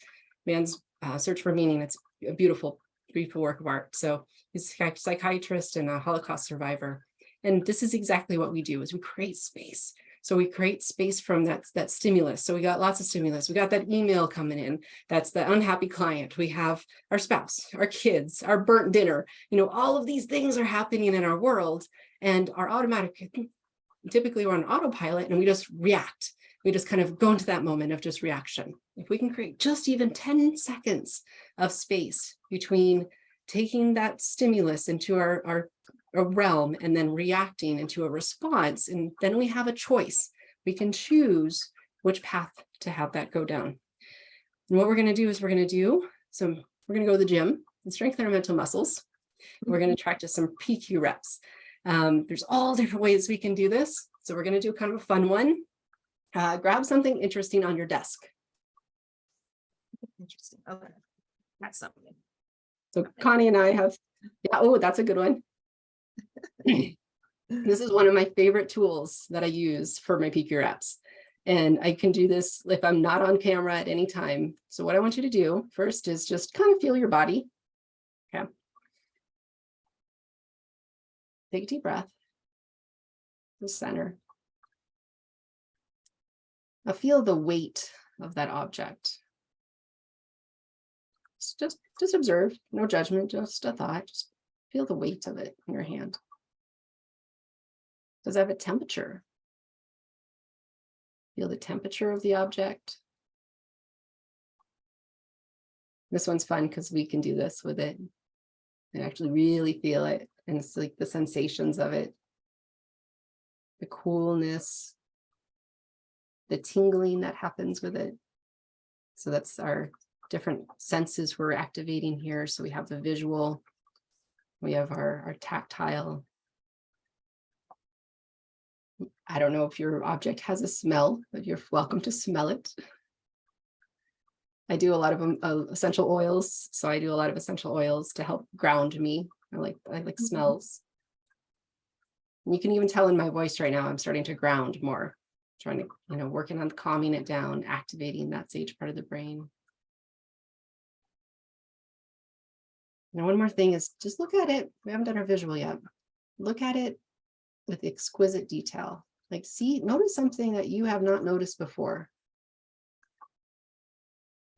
Man's Search for Meaning, it's a beautiful, beautiful work of art. So he's a psychiatrist and a Holocaust survivor. And this is exactly what we do, is we create space. So we create space from that stimulus. So we got lots of stimulus. We got that email coming in. That's the unhappy client. We have our spouse, our kids, our burnt dinner. You know, all of these things are happening in our world, and our automatic, typically we're on autopilot and we just react. We just kind of go into that moment of just reaction. If we can create just even 10 seconds of space between taking that stimulus into our realm and then reacting into a response, and then we have a choice. We can choose which path to have that go down. And what we're going to do is we're going to go to the gym and strengthen our mental muscles. We're going to practice some PQ reps. There's all different ways we can do this. So we're going to do kind of a fun one. Grab something interesting on your desk. Interesting. Okay. That's something. So Connie and I have, yeah, oh, that's a good one. This is one of my favorite tools that I use for my PQ reps. And I can do this if I'm not on camera at any time. So what I want you to do first is just kind of feel your body. Okay. Take a deep breath. The center. Now feel the weight of that object. Just observe, no judgment, just a thought. Just feel the weight of it in your hand. Does it have a temperature? Feel the temperature of the object. This one's fun because we can do this with it and actually really feel it. And it's like the sensations of it, the coolness, the tingling that happens with it. So that's our different senses we're activating here. So we have the visual, we have our tactile. I don't know if your object has a smell, but you're welcome to smell it. I do a lot of essential oils. So I do a lot of essential oils to help ground me. I like smells. And you can even tell in my voice right now, I'm starting to ground more, trying to, working on calming it down, activating that sage part of the brain. Now, one more thing is just look at it. We haven't done our visual yet. Look at it with exquisite detail. Like, notice something that you have not noticed before.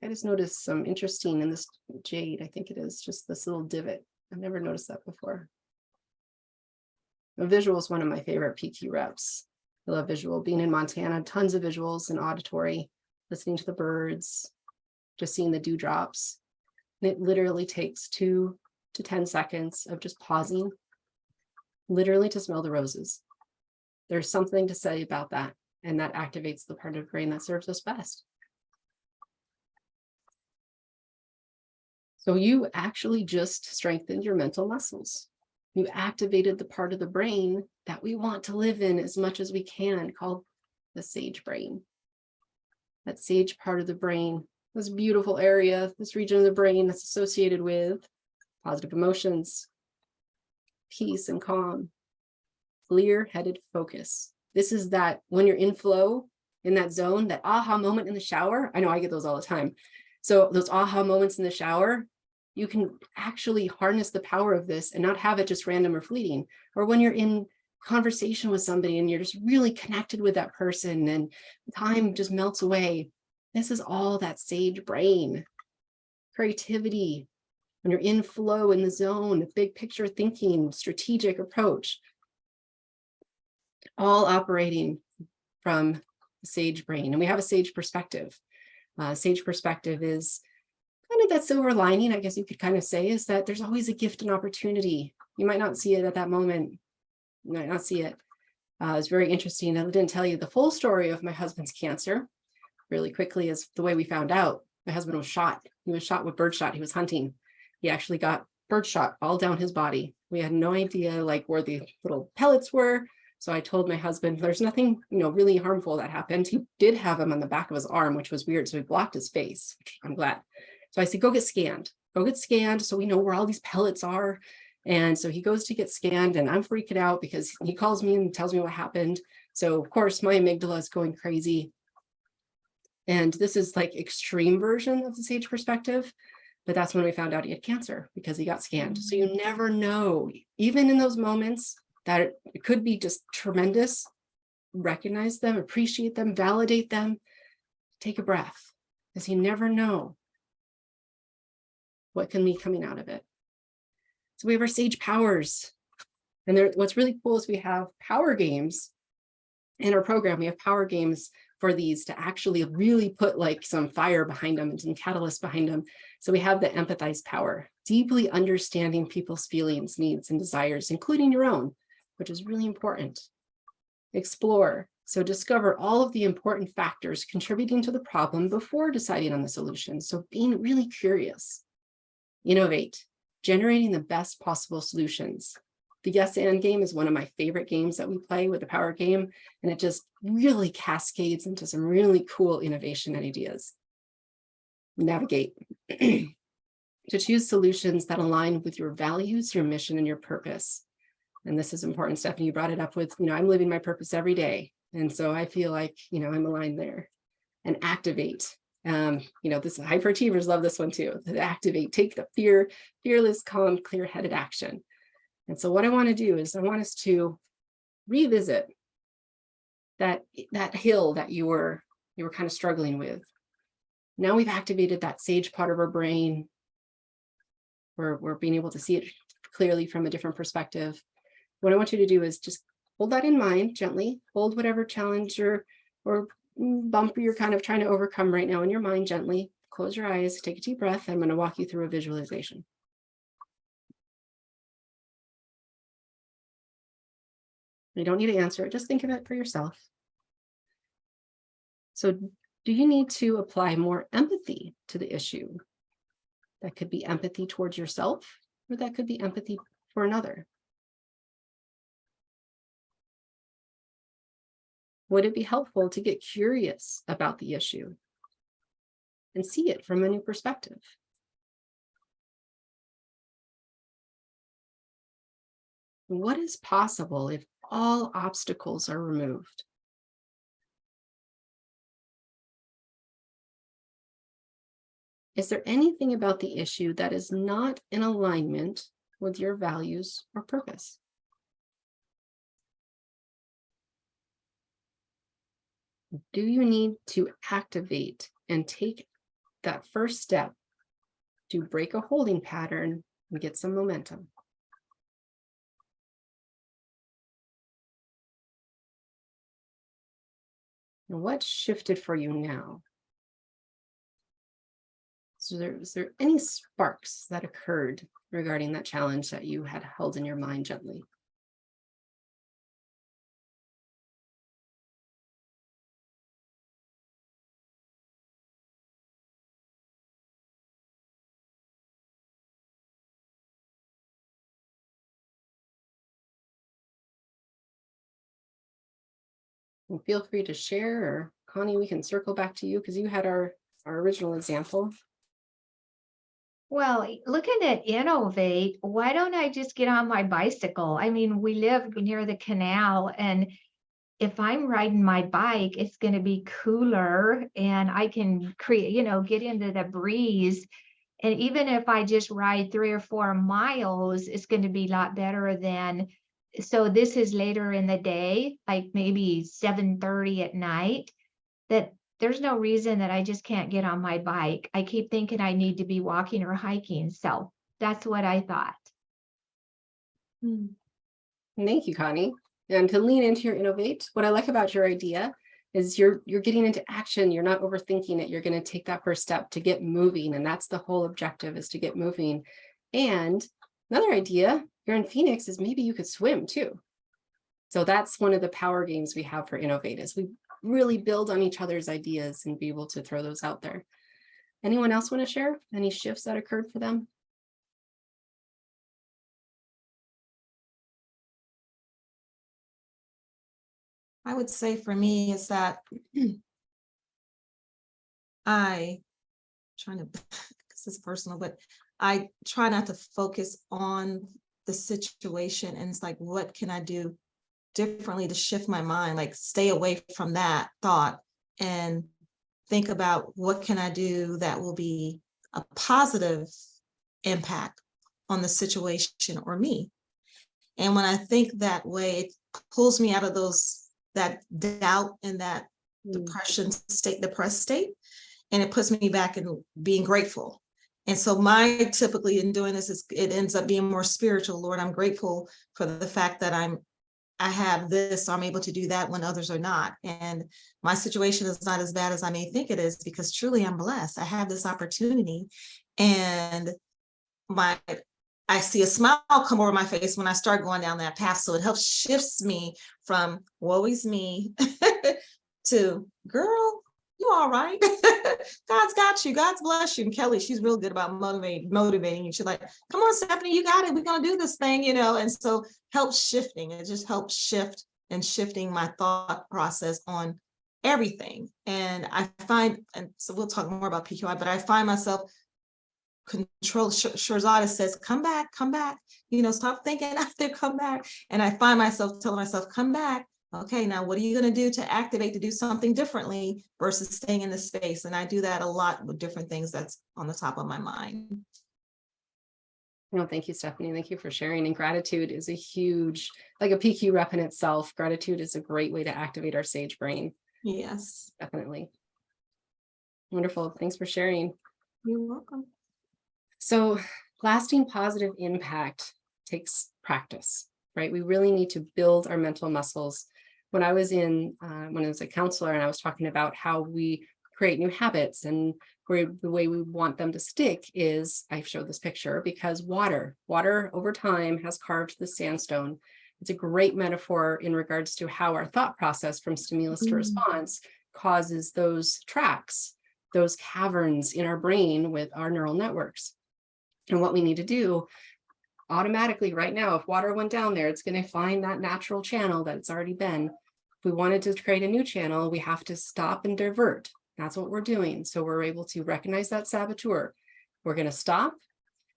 I just noticed some interesting in this jade. I think it is just this little divot. I've never noticed that before. A visual is one of my favorite PQ reps. I love visual. Being in Montana, tons of visuals and auditory, listening to the birds, just seeing the dewdrops. And it literally takes 2 to 10 seconds of just pausing, literally to smell the roses. There's something to say about that, and that activates the part of the brain that serves us best. So you actually just strengthened your mental muscles. You activated the part of the brain that we want to live in as much as we can, called the sage brain. That sage part of the brain, this beautiful area, this region of the brain that's associated with positive emotions, peace and calm, clear-headed focus. This is that when you're in flow, in that zone, that aha moment in the shower. I know I get those all the time. So those aha moments in the shower, you can actually harness the power of this and not have it just random or fleeting. Or when you're in conversation with somebody and you're just really connected with that person and time just melts away. This is all that sage brain. Creativity, when you're in flow, in the zone, big picture thinking, strategic approach, all operating from the sage brain. And we have a sage perspective. Sage perspective is kind of that silver lining, I guess you could kind of say, is that there's always a gift and opportunity. You might not see it at that moment. You might not see it. It's very interesting. I didn't tell you the full story of my husband's cancer. Really quickly, is the way we found out. My husband was shot. He was shot with birdshot. He was hunting. He actually got birdshot all down his body. We had no idea like where the little pellets were. So I told my husband, there's nothing, really harmful that happened. He did have him on the back of his arm, which was weird. So he blocked his face, which I'm glad. So I said, go get scanned so we know where all these pellets are. And so he goes to get scanned and I'm freaking out because he calls me and tells me what happened. So of course my amygdala is going crazy. And this is like extreme version of the sage perspective, but that's when we found out he had cancer because he got scanned. So you never know, even in those moments that it could be just tremendous, recognize them, appreciate them, validate them, take a breath, because you never know what can be coming out of it. So we have our sage powers. And what's really cool is we have power games in our program. We have power games for these to actually really put like some fire behind them and some catalyst behind them. So we have the empathize power, deeply understanding people's feelings, needs, and desires, including your own, which is really important. Explore. So discover all of the important factors contributing to the problem before deciding on the solution. So being really curious. Innovate. Generating the best possible solutions. The yes and game is one of my favorite games that we play with the power game, and it just really cascades into some really cool innovation ideas. navigate. To choose solutions that align with your values, your mission, and your purpose. And this is important, Stephanie, you brought it up with, I'm living my purpose every day. And so I feel like, I'm aligned there. And activate. This hyperachievers love this one too. Activate, take the fearless, calm, clear-headed action. And so what I want to do is I want us to revisit that hill that you were kind of struggling with. Now we've activated that sage part of our brain. We're being able to see it clearly from a different perspective. What I want you to do is just hold that in mind gently, hold whatever challenge or bump you're kind of trying to overcome right now in your mind gently. Close your eyes, take a deep breath. I'm going to walk you through a visualization. You don't need to answer it, just think of it for yourself. So do you need to apply more empathy to the issue? That could be empathy towards yourself, or that could be empathy for another. Would it be helpful to get curious about the issue and see it from a new perspective? What is possible if all obstacles are removed? Is there anything about the issue that is not in alignment with your values or purpose? Do you need to activate and take that first step to break a holding pattern and get some momentum? And what shifted for you now? So is there any sparks that occurred regarding that challenge that you had held in your mind gently? And feel free to share, or Connie, we can circle back to you because you had our original example. Well, looking at innovate, why don't I just get on my bicycle? I mean, we live near the canal, and if I'm riding my bike, it's going to be cooler and I can create, get into the breeze. And even if I just ride 3 or 4 miles, it's going to be a lot better than. So this is later in the day, like maybe 7:30 at night, that there's no reason that I just can't get on my bike. I keep thinking I need to be walking or hiking. So that's what I thought. Thank you, Connie. And to lean into your innovate, what I like about your idea is you're getting into action. You're not overthinking it. You're going to take that first step to get moving. And that's the whole objective, is to get moving. And another idea, you're in Phoenix, is maybe you could swim too. So that's one of the power games we have for Innovate, is we really build on each other's ideas and be able to throw those out there. Anyone else want to share any shifts that occurred for them? I would say for me is that trying to, because it's personal, but I try not to focus on the situation, and it's like, what can I do differently to shift my mind, like stay away from that thought and think about what can I do that will be a positive impact on the situation or me. And when I think that way, it pulls me out of that doubt and that depressed state, and it puts me back in being grateful. And so typically in doing this is it ends up being more spiritual. Lord, I'm grateful for the fact that I have this, so I'm able to do that when others are not. And my situation is not as bad as I may think it is, because truly I'm blessed. I have this opportunity, and I see a smile come over my face when I start going down that path. So it helps shifts me from woe is me to, girl, you all right. God's got you. God's bless you. And Kelly, she's real good about motivating you. She's like, come on, Stephanie, you got it. We're going to do this thing, and so helps shifting. It just helps shifting my thought process on everything. And I find, and so we'll talk more about PQI, but I find myself control. Shirzada says, come back, stop thinking out there, come back. And I find myself telling myself, come back. Okay, now what are you going to do to activate to do something differently versus staying in this space? And I do that a lot with different things that's on the top of my mind. No, thank you, Stephanie. Thank you for sharing. And gratitude is a huge, like a PQ rep in itself. Gratitude is a great way to activate our sage brain. Yes. Definitely. Wonderful. Thanks for sharing. You're welcome. So lasting positive impact takes practice, right? We really need to build our mental muscles. When I was a counselor, and I was talking about how we create new habits, and the way we want them to stick is, I showed this picture because water over time has carved the sandstone. It's a great metaphor in regards to how our thought process from stimulus to response causes those tracks, those caverns in our brain with our neural networks. And what we need to do automatically right now, if water went down there, it's going to find that natural channel that it's already been. If we wanted to create a new channel, we have to stop and divert. That's what we're doing. So we're able to recognize that saboteur. We're going to stop.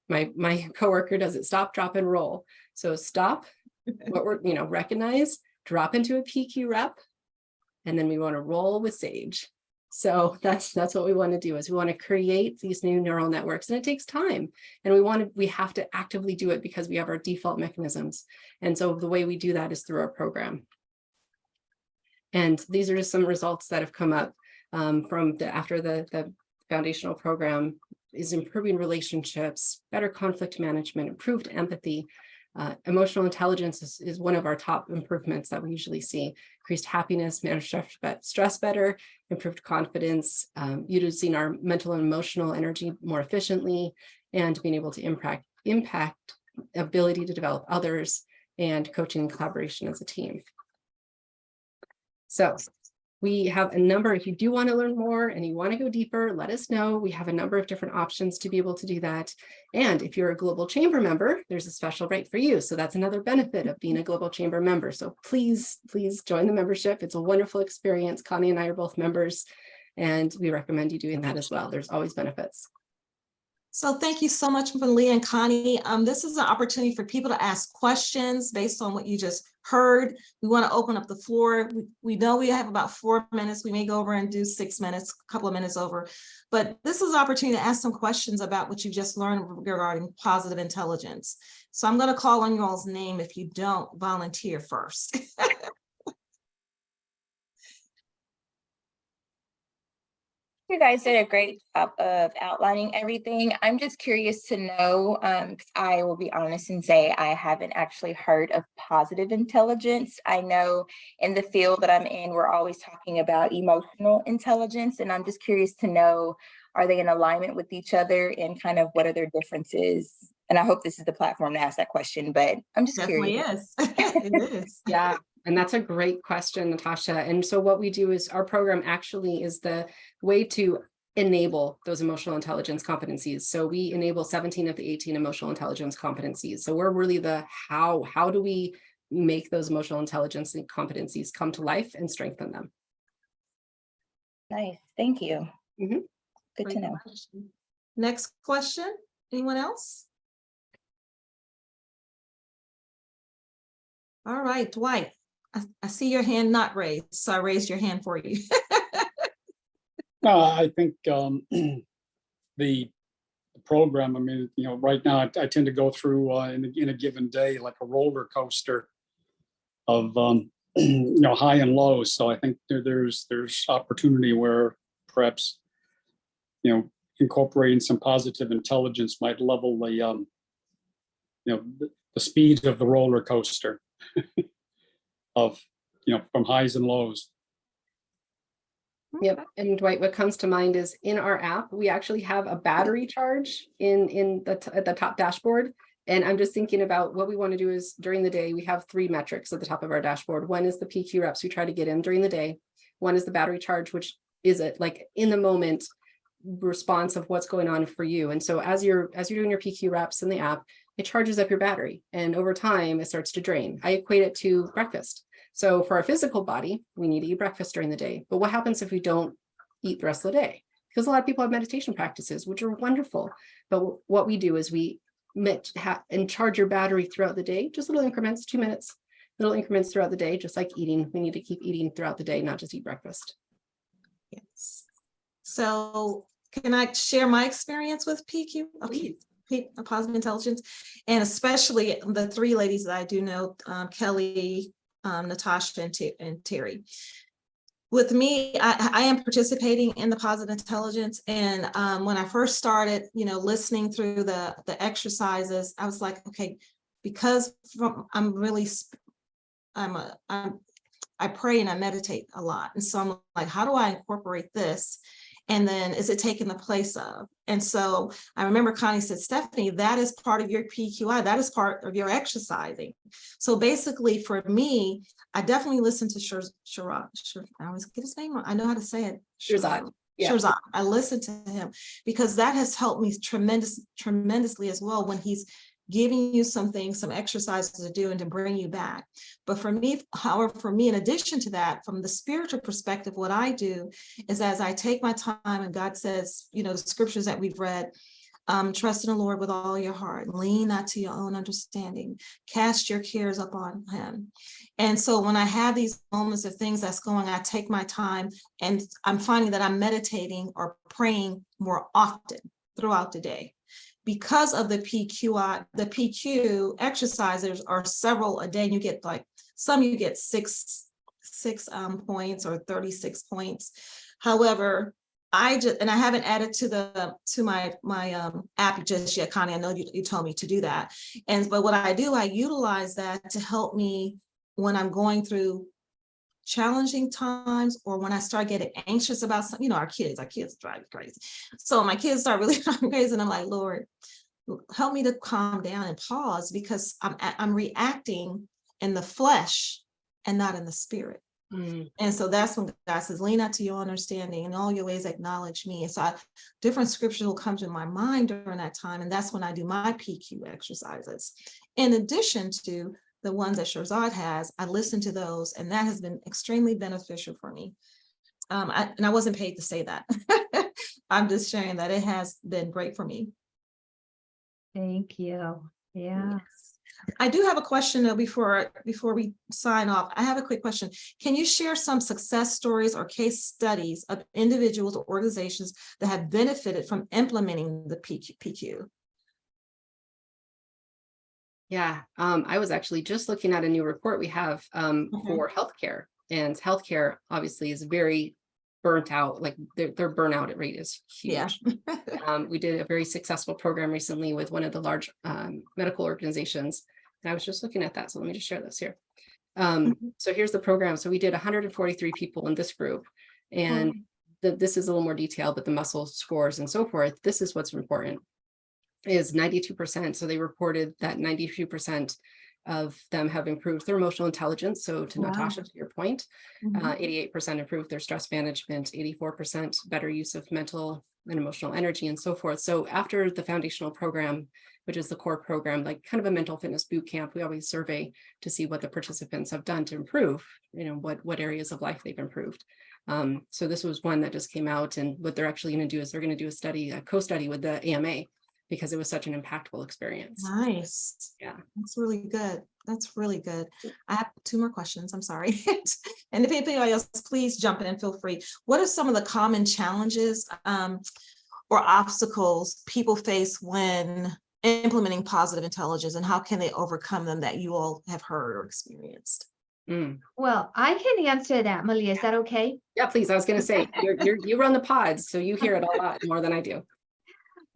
My coworker does it, stop, drop, and roll. So stop, what we're, recognize, drop into a PQ rep, and then we want to roll with sage. So that's what we want to do, is we want to create these new neural networks, and it takes time. And we have to actively do it because we have our default mechanisms. And so the way we do that is through our program. And these are just some results that have come up after the foundational program is improving relationships, better conflict management, improved empathy. Emotional intelligence is one of our top improvements that we usually see. Increased happiness, managed stress better, improved confidence, using our mental and emotional energy more efficiently, and being able to impact ability to develop others, and coaching and collaboration as a team. So we have a number, if you do want to learn more and you want to go deeper, let us know. We have a number of different options to be able to do that. And if you're a Global Chamber member, there's a special rate for you. So that's another benefit of being a Global Chamber member. So please join the membership. It's a wonderful experience. Connie and I are both members, and we recommend you doing that as well. There's always benefits. So thank you so much, Leah and Connie. This is an opportunity for people to ask questions based on what you just heard. We want to open up the floor. We know we have about 4 minutes. We may go over and do 6 minutes, a couple of minutes over, but this is an opportunity to ask some questions about what you just learned regarding positive intelligence. So I'm going to call on you all's name if you don't volunteer first. You guys did a great job of outlining everything. I'm just curious to know, because I will be honest and say I haven't actually heard of positive intelligence. I know in the field that I'm in, we're always talking about emotional intelligence, and I'm just curious to know, are they in alignment with each other, and kind of what are their differences? And I hope this is the platform to ask that question, but I'm just curious. Definitely is. It is. Yeah. And that's a great question, Natasha. And so what we do is our program actually is the way to enable those emotional intelligence competencies. So we enable 17 of the 18 emotional intelligence competencies. So we're really the how do we make those emotional intelligence competencies come to life and strengthen them. Nice. Thank you. Mm-hmm. Good Great to know. question. Next question. Anyone else? All right, Dwight. I see your hand not raised, so I raised your hand for you. No, I think the program, I mean, right now I tend to go through in a given day like a roller coaster of high and low. So I think there's opportunity where perhaps incorporating some positive intelligence might level the the speed of the roller coaster of from highs and lows. Yep. And Dwight, what comes to mind is in our app, we actually have a battery charge at the top dashboard. And I'm just thinking about what we want to do is during the day, we have 3 metrics at the top of our dashboard. One is the PQ reps we try to get in during the day. One is the battery charge, which is it like in the moment response of what's going on for you. And so as you're doing your PQ reps in the app, it charges up your battery, and over time it starts to drain. I equate it to breakfast. So for our physical body, we need to eat breakfast during the day. But what happens if we don't eat the rest of the day? Because a lot of people have meditation practices, which are wonderful. But what we do is we and charge your battery throughout the day, just little increments, 2 minutes, little increments throughout the day, just like eating. We need to keep eating throughout the day, not just eat breakfast. Yes. So can I share my experience with PQ? Okay. Positive intelligence, and especially the three ladies that I do know, Kelly, Natasha, and Terry. With me, I am participating in the positive intelligence, and when I first started, listening through the exercises, I was like, okay, because I pray and I meditate a lot, and so I'm like, how do I incorporate this? And then is it taking the place of? And so I remember Connie said, Stephanie, that is part of your PQI. That is part of your exercising. So basically for me, I definitely listen to Shiraz. I always get his name wrong. I know how to say it. Shiraz. Yeah. Shiraz. I listen to him because that has helped me tremendously as well when he's giving you some exercises to do and to bring you back. But for me, however, in addition to that, from the spiritual perspective, what I do is as I take my time and God says, the scriptures that we've read, trust in the Lord with all your heart, lean not to your own understanding, cast your cares upon him. And so when I have these moments of things that's going, I take my time and I'm finding that I'm meditating or praying more often throughout the day. Because of the PQ exercises are several a day, and you get you get six points or 36 points. However, I haven't added to my app just yet, Connie. I know you told me to do that. But what I do, I utilize that to help me when I'm going through challenging times or when I start getting anxious about something. Our kids drive me crazy. So my kids start really driving crazy, and I'm like, Lord, help me to calm down and pause, because I'm reacting in the flesh and not in the spirit. And so that's when God says, lean not to your understanding, in all your ways acknowledge me. And so different scriptures will come to my mind during that time. And that's when I do my PQ exercises. In addition to the ones that Shirzad has, I listen to those, and that has been extremely beneficial for me. And I wasn't paid to say that. I'm just sharing that it has been great for me. Thank you. Yeah. Yes. I do have a question though, before we sign off. I have a quick question. Can you share some success stories or case studies of individuals or organizations that have benefited from implementing the PQ? Yeah, I was actually just looking at a new report we have for healthcare, and healthcare obviously is very burnt out. Like their burnout rate is huge. Yeah. We did a very successful program recently with one of the large medical organizations, and I was just looking at that. So let me just share this here. So here's the program. So we did 143 people in this group, and this is a little more detailed, but the muscle scores and so forth. This is what's important. Is 92%. So they reported that 92% of them have improved their emotional intelligence. So to Natasha, to your point, 88% improved their stress management, 84% better use of mental and emotional energy and so forth. So after the foundational program, which is the core program, like kind of a mental fitness boot camp, we always survey to see what the participants have done to improve, what areas of life they've improved. So this was one that just came out, and what they're actually going to do is they're going to do a co-study with the AMA, because it was such an impactful experience. Nice. Yeah. That's really good. That's really good. I have two more questions. I'm sorry. And if anybody else, please jump in, feel free. What are some of the common challenges or obstacles people face when implementing positive intelligence, and how can they overcome them that you all have heard or experienced? Well, I can answer that, Malia. Is that okay? Yeah, please. I was going to say, you run the pods, so you hear it a lot more than I do.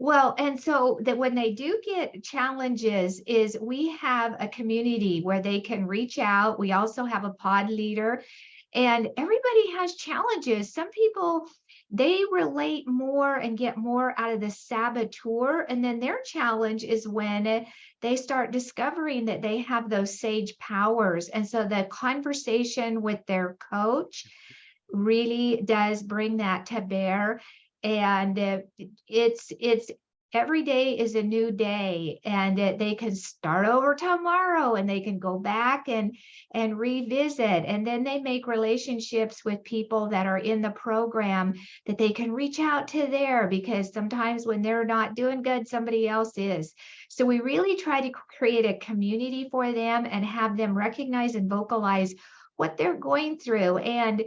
Well, and so that when they do get challenges, is we have a community where they can reach out. We also have a pod leader, and everybody has challenges. Some people, they relate more and get more out of the saboteur. And then their challenge is when they start discovering that they have those sage powers. And so the conversation with their coach really does bring that to bear. And it's every day is a new day, and they can start over tomorrow, and they can go back and revisit, and then they make relationships with people that are in the program that they can reach out to there, because sometimes when they're not doing good, somebody else is. So we really try to create a community for them and have them recognize and vocalize what they're going through. And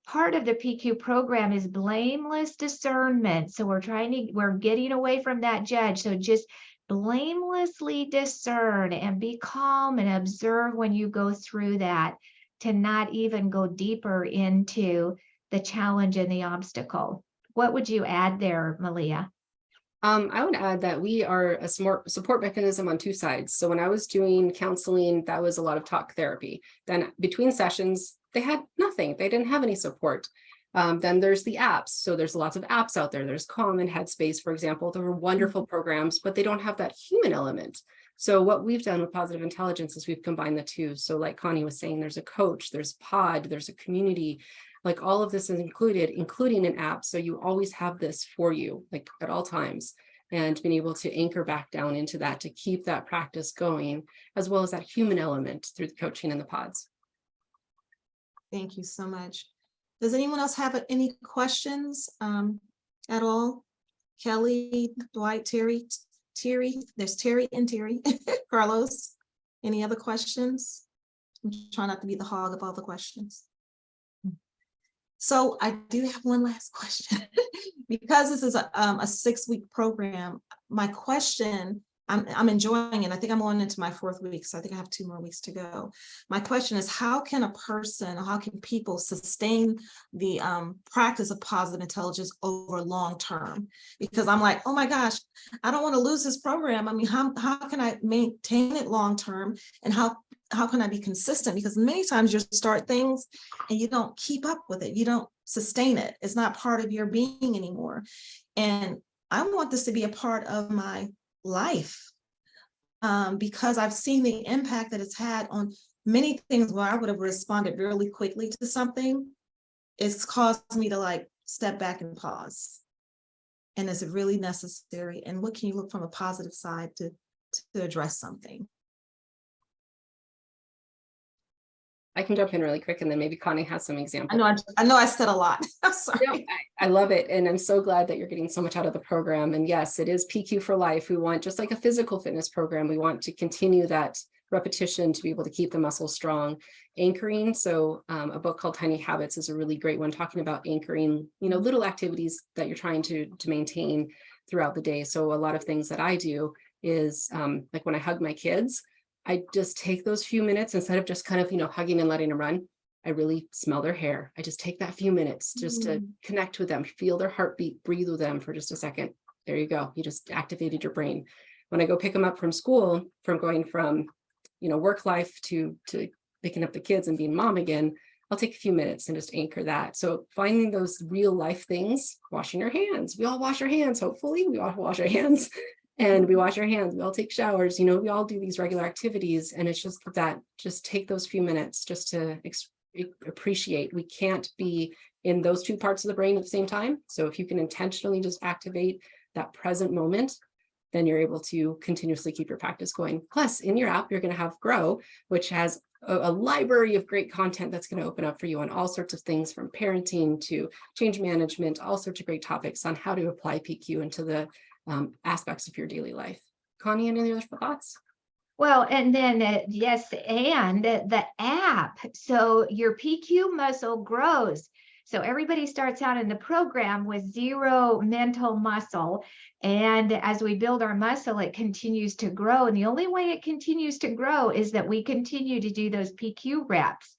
part of the PQ program is blameless discernment. So we're getting away from that judge. So just blamelessly discern and be calm and observe when you go through that, to not even go deeper into the challenge and the obstacle. What would you add there, Malia? I would add that we are a support mechanism on two sides. So when I was doing counseling, that was a lot of talk therapy. Then between sessions, they had nothing. They didn't have any support. Then there's the apps. So there's lots of apps out there. There's Calm and Headspace, for example. There are wonderful programs, but they don't have that human element. So what we've done with Positive Intelligence is we've combined the two. So like Connie was saying, there's a coach, there's pod, there's a community. Like all of this is included, including an app. So you always have this for you, like at all times, and being able to anchor back down into that to keep that practice going, as well as that human element through the coaching and the pods. Thank you so much. Does anyone else have any questions at all? Kelly, Dwight, Terry, there's Terry and Terry, Carlos, any other questions? I'm trying not to be the hog of all the questions. So I do have one last question. Because this is a 6-week program, my question, I'm enjoying it. I think I'm going into my 4th week, so I think I have 2 more weeks to go. My question is, how can people sustain the practice of positive intelligence over long term? Because I'm like, oh my gosh, I don't want to lose this program. I mean, how can I maintain it long term? And how can I be consistent? Because many times you start things and you don't keep up with it. You don't sustain it. It's not part of your being anymore. And I want this to be a part of my life because I've seen the impact that it's had on many things where I would have responded really quickly to something. It's caused me to like step back and pause. And is it really necessary? And what can you look from a positive side to address something? I can jump in really quick, and then maybe Connie has some examples. I know I said a lot. I'm sorry. No, I love it. And I'm so glad that you're getting so much out of the program. And yes, it is PQ for life. We want, just like a physical fitness program, we want to continue that repetition to be able to keep the muscles strong. Anchoring. So a book called Tiny Habits is a really great one, talking about anchoring, little activities that you're trying to maintain throughout the day. So a lot of things that I do is like when I hug my kids, I just take those few minutes instead of just kind of, hugging and letting them run. I really smell their hair. I just take that few minutes just to connect with them, feel their heartbeat, breathe with them for just a second. There you go. You just activated your brain. When I go pick them up from school, from going from, work life to picking up the kids and being mom again, I'll take a few minutes and just anchor that. So finding those real life things, washing your hands. We all wash our hands. Hopefully we all wash our hands. And we wash our hands, we all take showers, we all do these regular activities. And it's just that, just take those few minutes just to appreciate. We can't be in those two parts of the brain at the same time. So if you can intentionally just activate that present moment, then you're able to continuously keep your practice going. Plus, in your app, you're going to have Grow, which has a library of great content that's going to open up for you on all sorts of things, from parenting to change management, all sorts of great topics on how to apply PQ into the aspects of your daily life. Connie, any other thoughts? Well, and then yes, and the app. So your PQ muscle grows. So everybody starts out in the program with 0 mental muscle. And as we build our muscle, it continues to grow. And the only way it continues to grow is that we continue to do those PQ reps.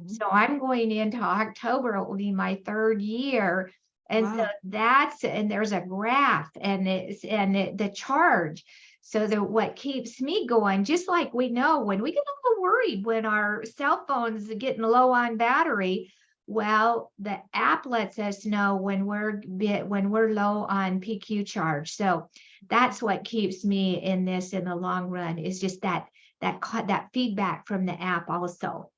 So I'm going into October, it will be my 3rd year. And Wow. so and there's a graph and the charge. So what keeps me going, just like we know when we get a little worried when our cell phones are getting low on battery, well, the app lets us know when we're low on PQ charge. So that's what keeps me in this in the long run, is just that feedback from the app also.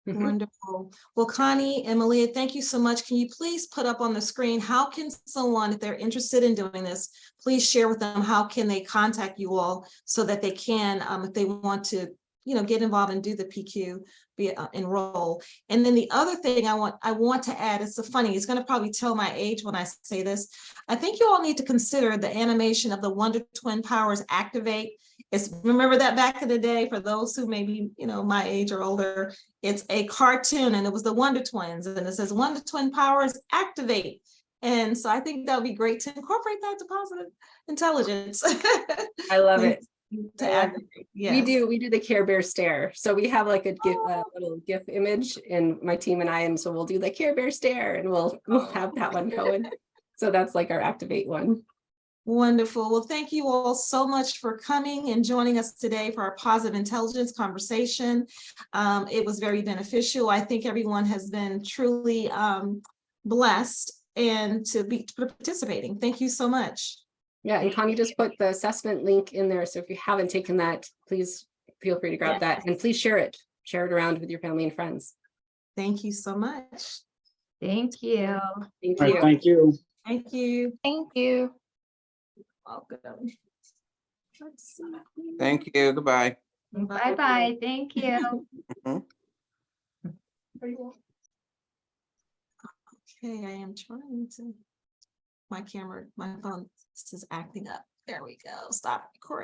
Wonderful. Well, Connie and Malia, thank you so much. Can you please put up on the screen, how can someone, if they're interested in doing this, please share with them, how can they contact you all so that they can, if they want to, get involved and do the PQ, enroll. And then the other thing I want to add, it's so funny, it's going to probably tell my age when I say this. I think you all need to consider the animation of the Wonder Twin Powers Activate. Remember that back in the day, for those who maybe, my age or older, it's a cartoon and it was the Wonder Twins and it says Wonder Twin Powers Activate. And so I think that would be great to incorporate that to positive intelligence. I love it. To activate. Yes. We do the Care Bear stare. So we have like a little GIF image in my team and I, and so we'll do the Care Bear stare and we'll have that one going. So that's like our activate one. Wonderful. Well, thank you all so much for coming and joining us today for our positive intelligence conversation. It was very beneficial. I think everyone has been truly blessed and to be participating. Thank you so much. Yeah, and Connie just put the assessment link in there. So if you haven't taken that, please feel free to grab that and please share it around with your family and friends. Thank you so much. Thank you. Thank All right, you. thank you. Thank you. Thank you. Welcome. Thank you. Goodbye. Bye-bye. Thank you. Okay, I am trying to, my phone is acting up. There we go. Stop recording.